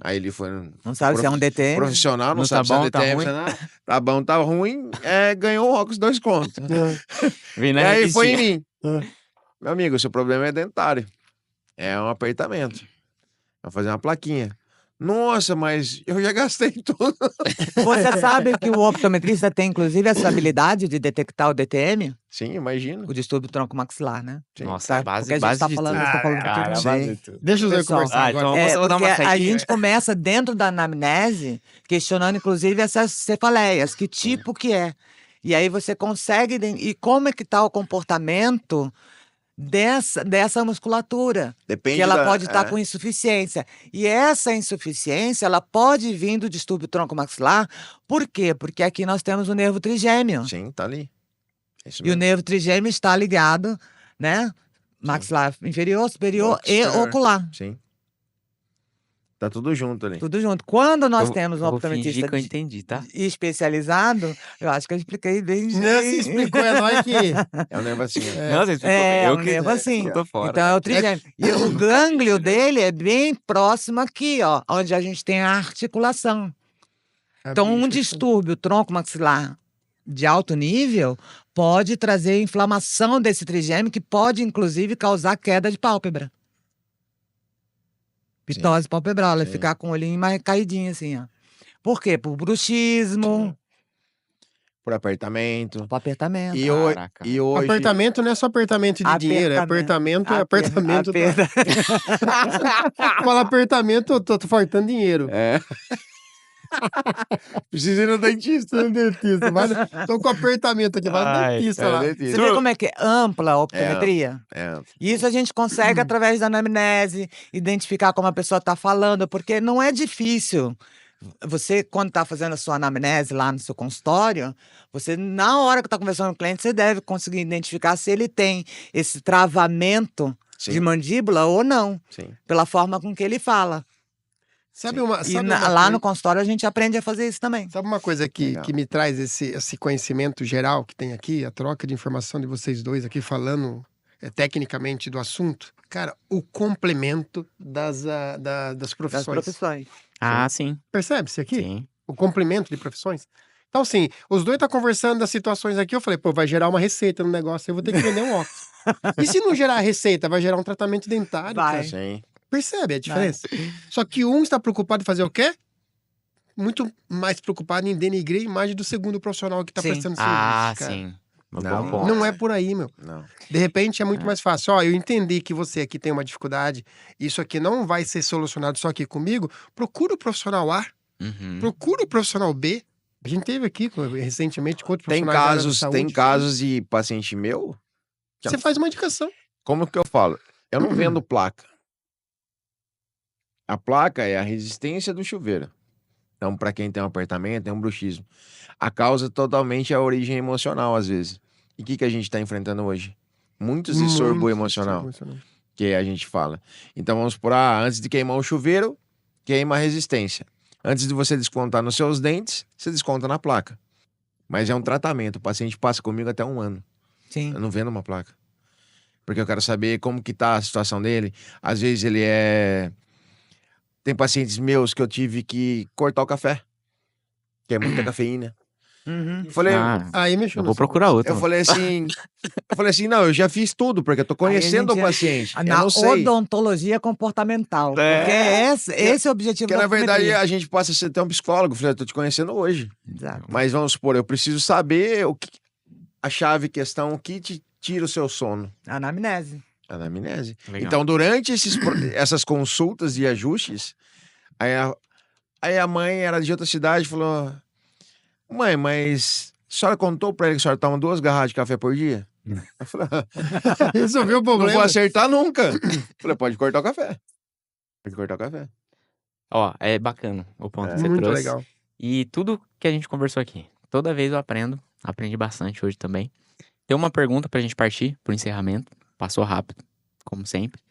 Aí ele foi Não sabe se é um DTM. profissional, não Não sabe tá bom, se é tá DTM, ruim. se é nada. Tá bom, tá ruim, ganhou um óculos 2 contos. Vem E na aí foi em revistinha. mim. Meu amigo, seu problema é dentário. É um apertamento. Vai fazer uma plaquinha. Nossa, mas eu já gastei tudo. Você sabe que o optometrista tem, inclusive, essa habilidade de detectar o DTM? Sim, imagino. O distúrbio tronco-maxilar, né? Nossa, Tá? base, Porque a gente base tá de falando, tudo. eu tô falando Cara, Sim. base de tudo. Deixa os dois Pessoal, conversar agora. então eu vou dar uma porque a saidinha. gente começa dentro da anamnese, questionando, inclusive, essas cefaleias, que tipo que é. E aí você consegue... E como é que tá o comportamento dessa musculatura? Depende Que ela da- pode estar é. com insuficiência. E essa insuficiência, ela pode vir do distúrbio tronco-maxilar. Por quê? Porque aqui nós temos o nervo trigêmeo. Sim, tá ali. É isso E o mesmo. nervo trigêmeo está ligado, né? Maxilar inferior, superior e Exterior. ocular. Sim. Tá tudo junto ali. Tudo junto. Quando nós Eu temos um vou fingir optometrista que eu entendi, tá? especializado, eu acho que eu expliquei bem. Não, se explicou, é nóis que... É um negocinho. Não, você explicou. É, eu um que nervo assim. tô fora. Então é o trigêmeo. E o gânglio dele é bem próximo aqui, ó, onde a gente tem a articulação. Então, um distúrbio tronco-maxilar de alto nível pode trazer inflamação desse trigêmeo, que pode, inclusive, causar queda de pálpebra. Pitose palpebral, ela Sim. ficar com o olhinho mais caidinho, assim, ó. Por quê? Por bruxismo, Por apertamento. por apertamento. Caraca. E hoje... Apertamento não é só apertamento de dinheiro, é apertamento, é apertamento. Fala apertamento, eu tô faltando dinheiro. É. Precisa ir no dentista. No dentista. Tô com apertamento aqui, vai no Ai, dentista é, lá. dentista. Você vê como é que é ampla a optometria? É. E isso a gente consegue, através da anamnese, identificar como a pessoa está falando, porque não é difícil. Você, quando está fazendo a sua anamnese lá no seu consultório, você, na hora que está conversando com o cliente, você deve conseguir identificar se ele tem esse travamento Sim. de mandíbula ou não, Sim. pela forma com que ele fala. Sabe uma, E sabe uma lá coisa- no consultório a gente aprende a fazer isso também. Sabe uma coisa Legal. que me traz esse conhecimento geral que tem aqui, a troca de informação de vocês dois aqui falando tecnicamente do assunto? Cara, o complemento das Das profissões. profissões. Ah, sim. Percebe-se aqui? Sim. O complemento de profissões. Então, assim, os dois estão conversando das situações aqui, eu falei, pô, vai gerar uma receita no negócio, eu vou ter que vender um óculos. E se não gerar receita, vai gerar um tratamento dentário, Vai. cara? Sim. Percebe a diferença? Só que um está preocupado em fazer o quê? Muito mais preocupado em denigrir a imagem do segundo profissional que está Sim. prestando serviço. Ah, cara. sim. Um Não, bom ponto. Não é por aí, meu. Não. De repente é muito mais fácil. Ó, eu entendi que você aqui tem uma dificuldade, isso aqui não vai ser solucionado só aqui comigo. Procura o profissional A, Uhum. procura o profissional B. A gente teve aqui recentemente com outro Tem profissional da área da casos, saúde. tem casos de paciente meu. Você faz uma indicação. Como que eu falo? Eu não vendo placa. A placa é a resistência do chuveiro. não para quem tem um apartamento, é um bruxismo. A causa totalmente é a origem emocional, às vezes. E o que a gente está enfrentando hoje? Muitos distúrbio emocional, que a gente fala. Então vamos por, antes de queimar o chuveiro, queima a resistência. Antes de você descontar nos seus dentes, você desconta na placa. Mas é um tratamento. O paciente passa comigo até 1 ano. Sim. Eu não vendo uma placa. Porque eu quero saber como que tá a situação dele. Às vezes ele é... Tem pacientes meus que eu tive que cortar o café. Que é muita cafeína. Uhum. Eu falei, Aí mexeu. Eu vou procurar outro. eu falei assim, não, eu já fiz tudo, porque eu tô conhecendo o paciente. Eu Na não sei. odontologia comportamental. Porque esse é o objetivo Porque, da na verdade, optometria. a gente passa a ser até um psicólogo. Eu falei, eu tô te conhecendo hoje. Exato. Mas vamos supor, eu preciso saber a chave questão, o que te tira o seu sono. Anamnese. Anamnese. Legal. Então, durante essas consultas e ajustes, aí a mãe era de outra cidade e falou: mãe, mas a senhora contou pra ele que a senhora toma 2 garrafas de café por dia? Eu falei, Resolveu o não problema. vou acertar nunca. Eu falei, pode cortar o café. Pode cortar o café. Ó, é bacana o ponto que você Muito trouxe. legal. E tudo que a gente conversou aqui, toda vez eu aprendo, aprendi bastante hoje também. Tem uma pergunta pra gente partir pro encerramento, passou rápido, como sempre.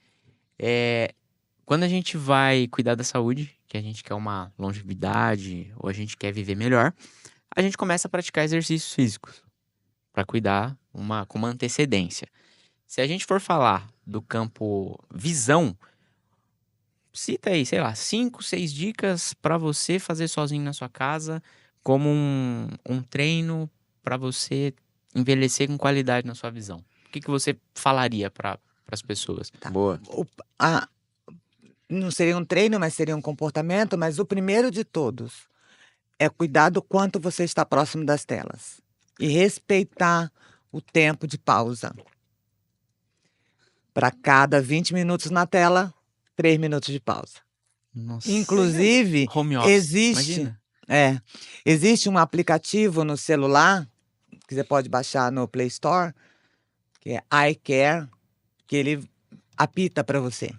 Quando a gente vai cuidar da saúde, que a gente quer uma longevidade, ou a gente quer viver melhor, a gente começa a praticar exercícios físicos pra cuidar com uma antecedência. Se a gente for falar do campo visão, cita aí, sei lá, 5, 6 dicas pra você fazer sozinho na sua casa, como um treino pra você envelhecer com qualidade na sua visão. O que você falaria para as pessoas? Boa. Não seria um treino, mas seria um comportamento. Mas o primeiro de todos é cuidar do quanto você está próximo das telas. E respeitar o tempo de pausa. Para cada 20 minutos na tela, 3 minutos de pausa. Nossa. Inclusive, Home office, existe um aplicativo no celular que você pode baixar no Play Store, que é iCare, que ele apita para você.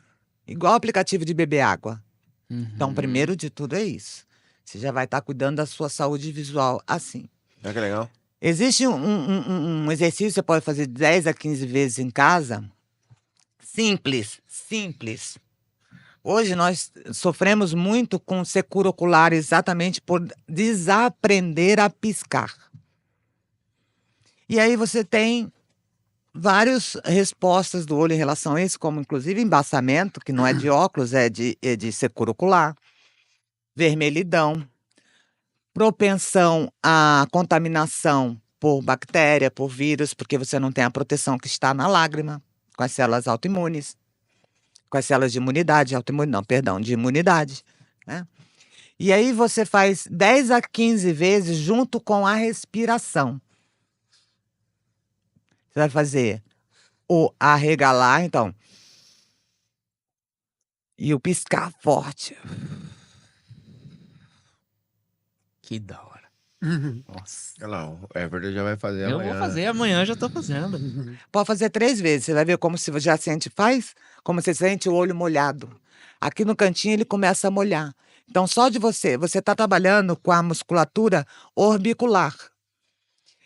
Igual o aplicativo de beber água. Então, primeiro de tudo é isso. Você já vai estar cuidando da sua saúde visual assim. Olha que legal. Existe um exercício que você pode fazer 10 a 15 vezes em casa. Simples. Hoje nós sofremos muito com secura ocular exatamente por desaprender a piscar. E aí você tem várias respostas do olho em relação a isso, como inclusive embaçamento, que não é de óculos, é de secura ocular, vermelhidão, propensão à contaminação por bactéria, por vírus, porque você não tem a proteção que está na lágrima, com as células autoimunes, com as células de imunidade, de imunidade, né? E aí você faz 10 a 15 vezes junto com a respiração. Você vai fazer o arregalar, então, e o piscar forte. Que da hora. Nossa. Olha lá, o Everton já vai fazer Eu amanhã. vou fazer amanhã, já tô fazendo. Pode fazer 3 vezes, você vai ver como você já faz, como você sente o olho molhado. Aqui no cantinho ele começa a molhar. Então, só de você está trabalhando com a musculatura orbicular.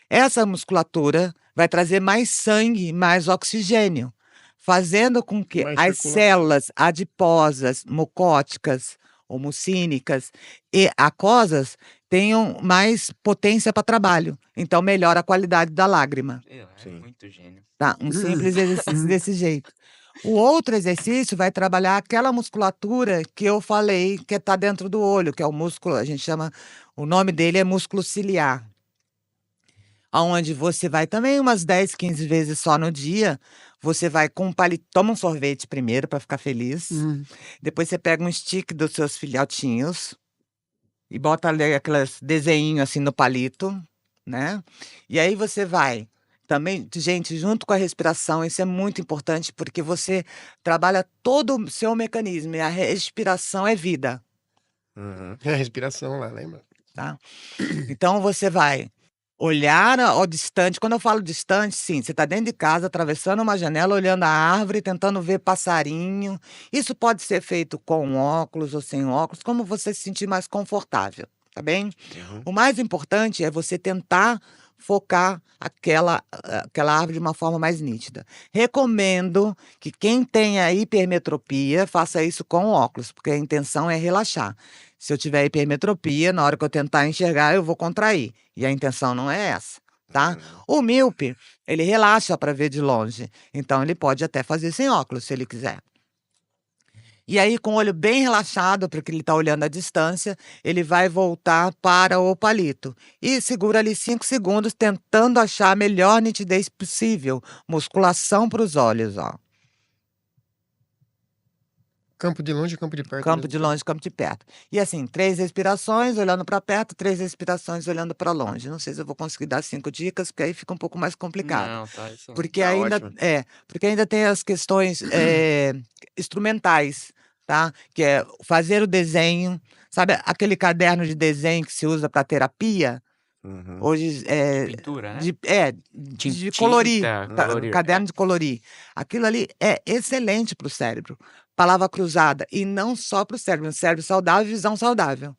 Essa musculatura vai trazer mais sangue, mais oxigênio, fazendo com que Mais as circulação. células adiposas, mucóticas, homocínicas e aquosas tenham mais potência para trabalho. Então, melhora a qualidade da lágrima. Sim. Muito gênio. Tá? Um simples exercício desse jeito. O outro exercício vai trabalhar aquela musculatura que eu falei que está dentro do olho, que é o músculo, a gente chama, o nome dele é músculo ciliar. Onde você vai também umas 10, 15 vezes só no dia, você vai com um palito, toma um sorvete primeiro para ficar feliz, depois você pega um stick dos seus filhotinhos e bota ali aqueles desenhinhos assim no palito, né? E aí você vai também, gente, junto com a respiração, isso é muito importante porque você trabalha todo o seu mecanismo e a respiração é vida, É a respiração lá, lembra? tá? Então você vai olhar ao distante. Quando eu falo distante, sim, você está dentro de casa, atravessando uma janela, olhando a árvore, tentando ver passarinho. Isso pode ser feito com óculos ou sem óculos, como você se sentir mais confortável. tá bem? Uhum. O mais importante é você tentar focar aquela árvore de uma forma mais nítida. Recomendo que quem tenha hipermetropia faça isso com óculos, porque a intenção é relaxar. Se eu tiver hipermetropia, na hora que eu tentar enxergar, eu vou contrair. E a intenção não é essa, tá? O míope, ele relaxa para ver de longe. Então, ele pode até fazer sem óculos, se ele quiser. E aí, com o olho bem relaxado, porque ele está olhando à distância, ele vai voltar para o palito. E segura ali 5 segundos, tentando achar a melhor nitidez possível. Musculação para os olhos, ó. Campo de longe e campo de perto. ao Campo mesmo de tempo. longe, campo de perto. E assim, 3 respirações olhando para perto, 3 respirações olhando para longe. Não sei se eu vou conseguir dar 5 dicas, porque aí fica um pouco mais complicado. Não, tá, isso. Porque Tá ainda ótimo. porque ainda tem as questões instrumentais, tá? Que é fazer o desenho, sabe aquele caderno de desenho que se usa para terapia? Uhum. Hoje Pintura, né? de colorir, Tinta, colorir, caderno de colorir. Aquilo ali é excelente para o cérebro. Palavra cruzada, e não só para o cérebro saudável, visão saudável.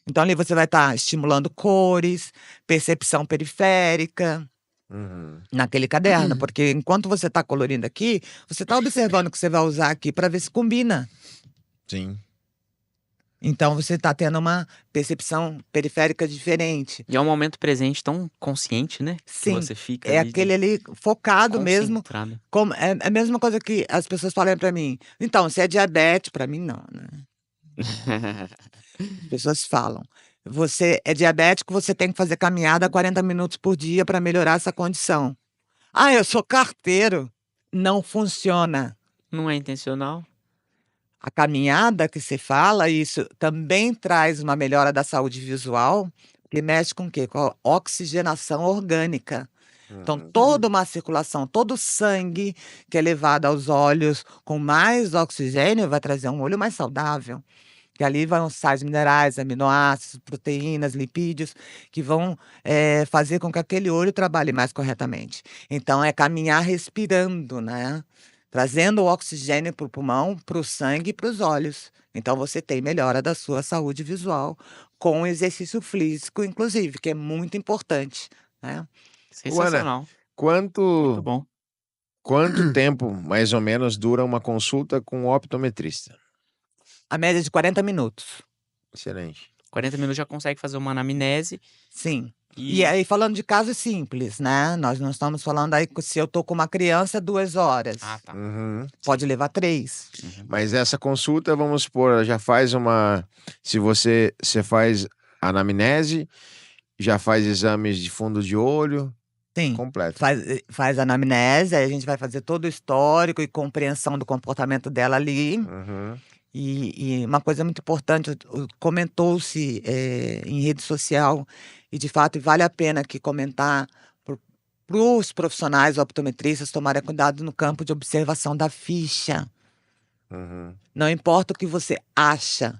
Então ali você vai estar estimulando cores, percepção periférica, Uhum. naquele caderno, porque enquanto você está colorindo aqui, você está observando o que você vai usar aqui para ver se combina. Sim. Então você está tendo uma percepção periférica diferente. E é um momento presente tão consciente, né? Sim, Que você fica é ali aquele ali focado mesmo. concentrado. Como, é a mesma coisa que as pessoas falam para mim. Então, se é diabetes, para mim não, né? As pessoas falam. Você é diabético, você tem que fazer caminhada 40 minutos por dia para melhorar essa condição. Ah, eu sou carteiro. Não funciona. Não é intencional. A caminhada que se fala, isso também traz uma melhora da saúde visual, que mexe com o quê? Com a oxigenação orgânica. Então, toda uma circulação, todo o sangue que é levado aos olhos com mais oxigênio vai trazer um olho mais saudável. Que ali vão sais minerais, aminoácidos, proteínas, lipídios, que vão fazer com que aquele olho trabalhe mais corretamente. Então, é caminhar respirando, né? Trazendo o oxigênio para o pulmão, para o sangue e para os olhos. Então, você tem melhora da sua saúde visual com exercício físico, inclusive, que é muito importante, né? Sensacional. Muito Quanto bom. tempo, mais ou menos, dura uma consulta com o optometrista? A média de 40 minutos. Excelente. 40 minutos já consegue fazer uma anamnese. Sim. E aí, falando de casos simples, né? Nós não estamos falando aí que se eu tô com uma criança, 2 horas. Ah, tá. Uhum. Pode levar 3. Mas essa consulta, vamos supor, ela já faz uma... Se você faz anamnese, já faz exames de fundo de olho, Sim. completo. Faz anamnese, aí a gente vai fazer todo o histórico e compreensão do comportamento dela ali. Uhum. E uma coisa muito importante, comentou-se em rede social, e de fato vale a pena que comentar para os profissionais optometristas tomarem cuidado no campo de observação da ficha. Uhum. Não importa o que você acha,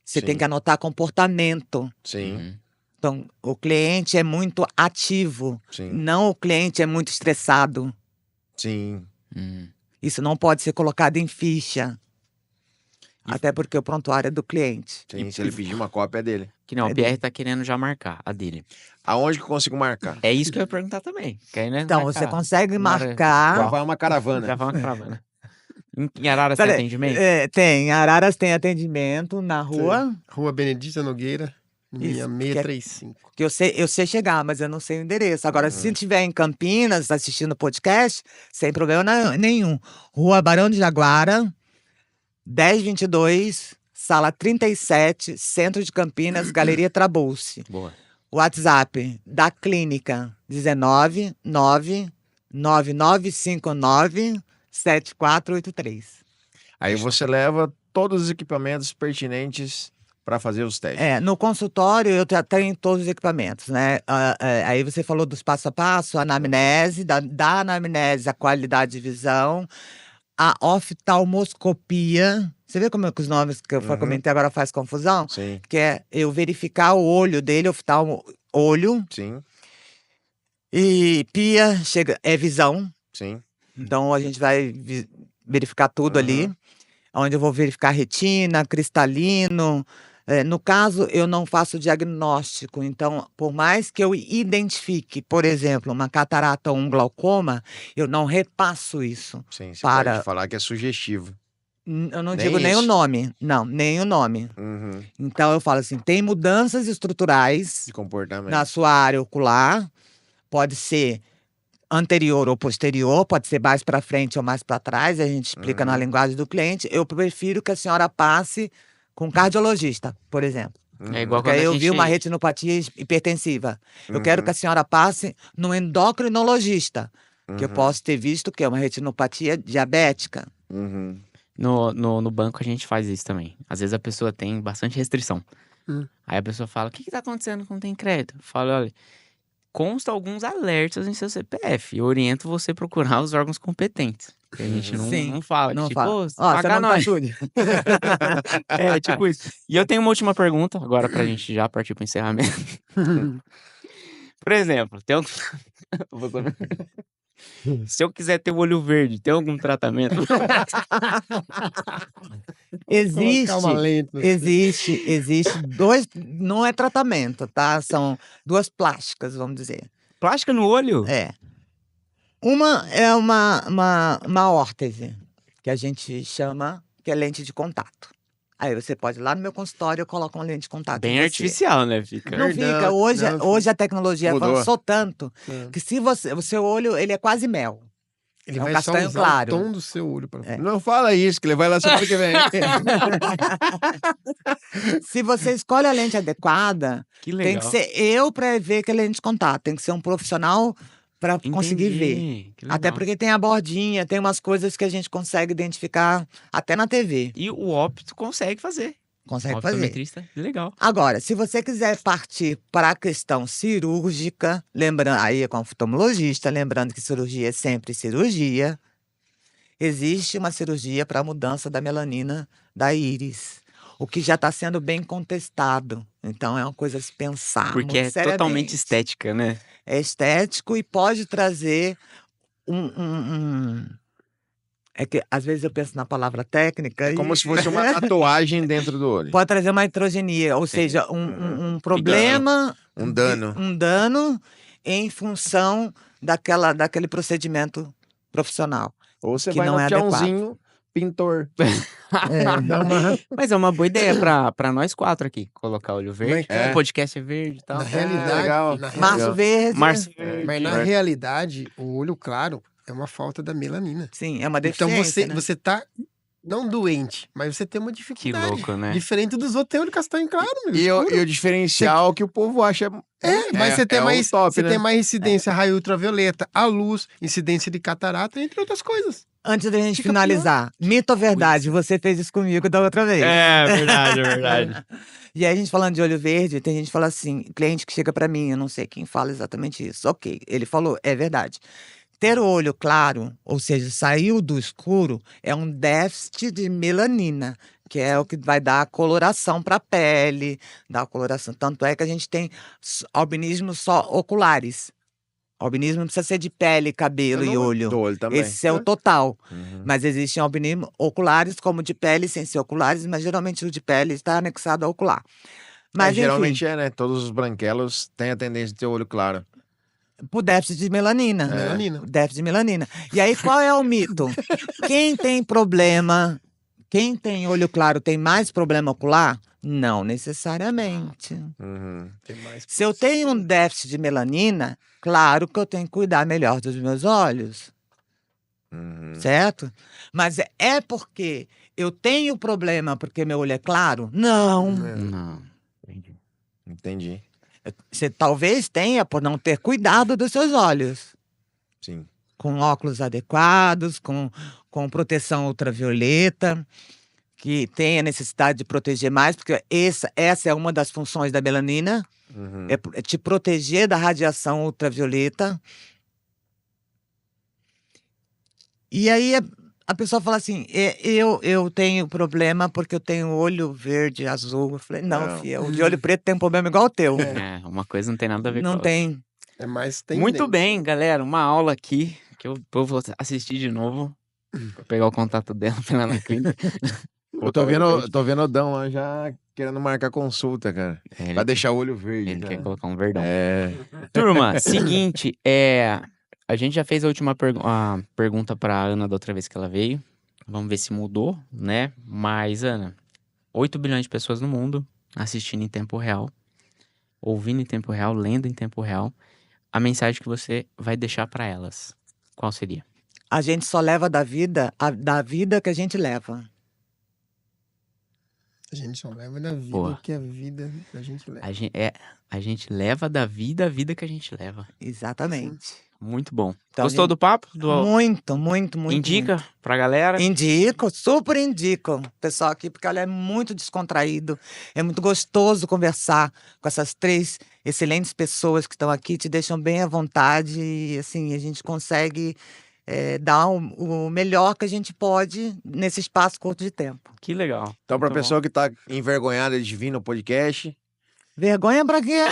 você tem Sim. que anotar comportamento. Sim, Uhum. Então, o cliente é muito ativo, sim, não o cliente é muito estressado. sim. Isso não pode ser colocado em ficha. Até porque o prontuário é do cliente. Sim, se ele pedir uma cópia é dele. Que não, É o Pierre tá querendo já marcar a dele. Aonde que eu consigo marcar? É isso que eu ia perguntar também. Que aí, né, Então, marcar. você consegue Uma hora- Já marcar. vai uma caravana. Já vai uma caravana. Em Araras tem Peraí, atendimento? tem. Araras tem atendimento na rua, Rua Benedita Nogueira, linha Isso, 635. que eu sei chegar, mas eu não sei o endereço. Agora, se estiver em Campinas assistindo o podcast, sem problema nenhum. Rua Barão de Jaguara, 1022, sala 37, Centro de Campinas, Galeria Trabulce. Boa. WhatsApp da clínica 19 9959 7483. Aí você leva todos os equipamentos pertinentes para fazer os testes. No consultório eu tenho todos os equipamentos, né? Aí você falou dos passo a passo, a anamnese, da anamnese a qualidade de visão, a oftalmoscopia. Você vê como é que os nomes que eu comentei agora faz confusão? Sim, Que é eu verificar o olho dele, olho, sim, e pia é visão. sim. Então a gente vai verificar tudo ali, onde eu vou verificar retina, cristalino, No caso, eu não faço diagnóstico, então, por mais que eu identifique, por exemplo, uma catarata ou um glaucoma, eu não repasso isso. Sim, você Para- pode falar que é sugestivo. Eu não Nem digo nem o isso. nome, não, nem o nome. Uhum. Então, eu falo assim, tem mudanças estruturais De comportamento. na sua área ocular, pode ser anterior ou posterior, pode ser mais para frente ou mais para trás, a gente explica na linguagem do cliente. Eu prefiro que a senhora passe com um cardiologista, por exemplo. É igual Porque quando aí a eu gente... vi uma retinopatia hipertensiva. Eu quero Uhum. que a senhora passe no endocrinologista, que eu Uhum. posso ter visto que é uma retinopatia diabética. Uhum. No banco a gente faz isso também. Às vezes a pessoa tem bastante restrição. Hum. Aí a pessoa fala, o que tá acontecendo que não tem crédito? Eu falo, olha, consta alguns alertas em seu CPF. Eu oriento você a procurar os órgãos competentes. Que a gente Sim, não fala. não tipo, fala. "Ô, Ó, seu paga nome tá nós." sujo. É, tipo isso. E eu tenho uma última pergunta, agora pra gente já partir pro encerramento. Por exemplo, tem algum... Se eu quiser ter o olho verde, tem algum tratamento? Existe, Colocar uma lente no- existe dois, não é tratamento, tá? São duas plásticas, vamos dizer. Plástica no olho? É. Uma é uma órtese, que a gente chama que é lente de contato. Aí você pode ir lá no meu consultório, eu coloco uma lente de contato em Bem você. artificial, né? Fica. Não Verdade, fica. Hoje, não, hoje a tecnologia Mudou. avançou tanto É. que se você, o seu olho ele é quase mel. Ele É um vai só castanho usar claro. o tom do seu olho para Não fala isso, que ele vai lá semana que vem. Se você escolhe a lente adequada, Que legal. tem que ser eu para ver que é lente de contato. Tem que ser um profissional para conseguir ver. Entendi, que Até legal. porque tem a bordinha, tem umas coisas que a gente consegue identificar até na TV. E o ópto consegue fazer. Consegue fazer. Optometrista, legal. Agora, se você quiser partir para a questão cirúrgica, lembrando, aí é com o oftalmologista, lembrando que cirurgia é sempre cirurgia, existe uma cirurgia para a mudança da melanina da íris, o que já está sendo bem contestado. Então, é uma coisa a se pensar Porque muito é totalmente seriamente. estética, né? É estético e pode trazer É que às vezes eu penso na palavra técnica É como e se fosse uma tatuagem dentro do olho. pode trazer uma heterogenia, ou seja, um problema, Um dano. um dano em função daquele procedimento profissional. Ou você que vai não no é adequado. Tiãozinho, pintor. Dá uma... Mas é uma boa ideia pra nós quatro aqui, colocar olho verde. Mas, O podcast é verde e tal. Na realidade, legal. na Março real- verde, Março mas na realidade, o olho claro é uma falta da melanina. sim, é uma Então deficiência, né? você tá não doente, mas você tem uma Que dificuldade. louco, né? Diferente dos outros, tem olho castanho claro, meu. E escuro. o diferencial que o povo acha. Mas você tem é o mais, top, você né? tem mais incidência raio ultravioleta, a luz, incidência de catarata, entre outras coisas. Antes da gente Fica finalizar, mito ou verdade? Você fez isso comigo da outra vez. É verdade, é verdade. E aí, a gente falando de olho verde, tem gente que fala assim, cliente que chega pra mim, eu não sei quem fala exatamente isso. Ok, ele falou, é verdade. Ter o olho claro, ou seja, saiu do escuro, é um déficit de melanina, que é o que vai dar a coloração para a pele, dar a coloração. Tanto é que a gente tem albinismos só oculares. Albinismo não precisa ser de pele, cabelo e olho. Do olho também. Esse é o total. Uhum. Mas existem albinismos oculares, como de pele, sem ser oculares, mas geralmente o de pele está anexado ao ocular. Mas, enfim, geralmente é, né? Todos os branquelos têm a tendência de ter olho claro. por déficit de melanina. Melanina. Déficit de melanina. E aí, qual é o mito? Quem tem problema, quem tem olho claro tem mais problema ocular? Não necessariamente. Uhum. Tem mais. Se eu tenho um déficit de melanina, claro que eu tenho que cuidar melhor dos meus olhos, Uhum. certo? Mas é porque eu tenho problema porque meu olho é claro? Não. Não. Entendi. Você talvez tenha por não ter cuidado dos seus olhos. Sim. Com óculos adequados, com proteção ultravioleta, que tem a necessidade de proteger mais, porque essa é uma das funções da melanina, Uhum. é te proteger da radiação ultravioleta. E aí a pessoa fala assim, eu tenho problema porque eu tenho olho verde, azul. Eu falei, não, Não. filha, o de olho preto tem um problema igual o teu. É, uma coisa não tem nada a ver com a Não outra. tem. É mais tem Muito bem, galera. Uma aula aqui que eu vou assistir de novo. Vou pegar o contato dela pra ir lá na clínica. Eu tô vendo o Dão lá já querendo marcar consulta, cara. Ele, Pra deixar o olho verde. ele cara. quer colocar um verdão. É. Turma, seguinte, a gente já fez a última a pergunta pra Ana da outra vez que ela veio. Vamos ver se mudou, né? Mas, Ana, 8 bilhões de pessoas no mundo assistindo em tempo real, ouvindo em tempo real, lendo em tempo real. A mensagem que você vai deixar pra elas, qual seria? A gente só leva da vida que a gente leva. A gente só leva da vida Boa. o que a vida da gente leva. A gente leva da vida a vida que a gente leva. Exatamente. Muito bom. Então, Gostou do papo? Muito, muito, muito. Indica pra galera? Indico, super indico o pessoal aqui, porque ela é muito descontraído. É muito gostoso conversar com essas 3 excelentes pessoas que estão aqui, te deixam bem à vontade e, assim, a gente consegue dar o melhor que a gente pode nesse espaço curto de tempo. Que legal. Então, pra Muito bom. pessoa que tá envergonhada de vir no podcast, Vergonha pra quê?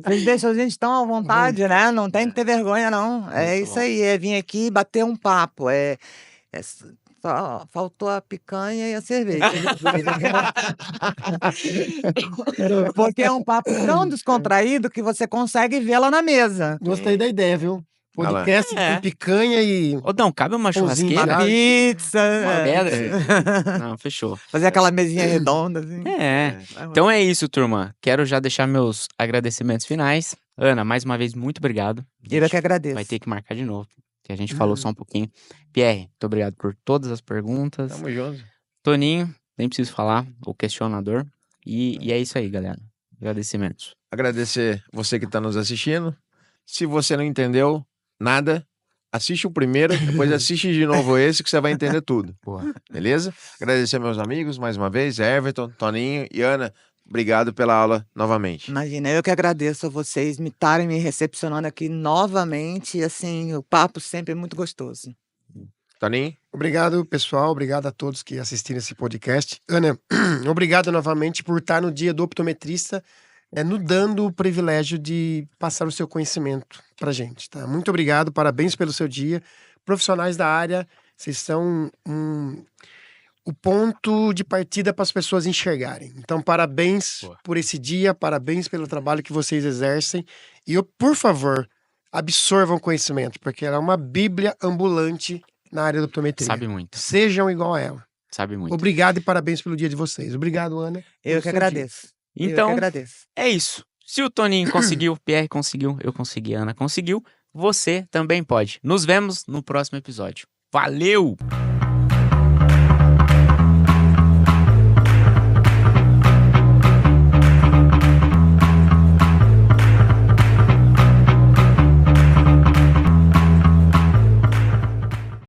Vocês deixam a gente tão à vontade, né? Não tem que ter vergonha, não. É Muito isso bom. aí, é vir aqui bater um papo. Só faltou a picanha e a cerveja. Porque é um papo tão descontraído que você consegue vê-la na mesa. Gostei da ideia, viu? Olha lá. Podcast com picanha e Ô, não, cabe uma Pãozinho churrasqueira? de alho. Pizza. Uma pedra? Não, fechou. Fazer aquela mesinha redonda, assim. Então é isso, turma. Quero já deixar meus agradecimentos finais. Ana, mais uma vez, muito obrigado. Eu que agradeço. Vai ter que marcar de novo, que a gente falou só um pouquinho. Pierre, muito obrigado por todas as perguntas. tamo junto. Toninho, nem preciso falar, o questionador. E é isso aí, galera. Agradecimentos. Agradecer você que tá nos assistindo. Se você não entendeu nada, assiste o primeiro, depois assiste de novo esse que você vai entender tudo. Boa. Beleza? Agradecer meus amigos mais uma vez, Everton, Toninho e Ana. Obrigado pela aula novamente. Imagina, eu que agradeço a vocês me estarem me recepcionando aqui novamente. E, assim, o papo sempre é muito gostoso. Toninho? obrigado, pessoal. Obrigado a todos que assistiram esse podcast. Ana, obrigado novamente por estar no dia do optometrista, nos dando o privilégio de passar o seu conhecimento pra gente, tá? Muito obrigado, parabéns pelo seu dia. Profissionais da área, vocês são o ponto de partida para as pessoas enxergarem. Então, parabéns por esse dia, parabéns pelo trabalho que vocês exercem. E por favor, absorvam conhecimento, porque ela é uma bíblia ambulante na área da optometria. Sabe muito. Sejam igual a ela. Sabe muito. Obrigado e parabéns pelo dia de vocês. Obrigado, Ana. Eu pelo que seu agradeço. Eu que Então, agradeço. é isso. Se o Toninho conseguiu, o Pierre conseguiu, eu consegui, a Ana conseguiu, você também pode. Nos vemos no próximo episódio. Valeu!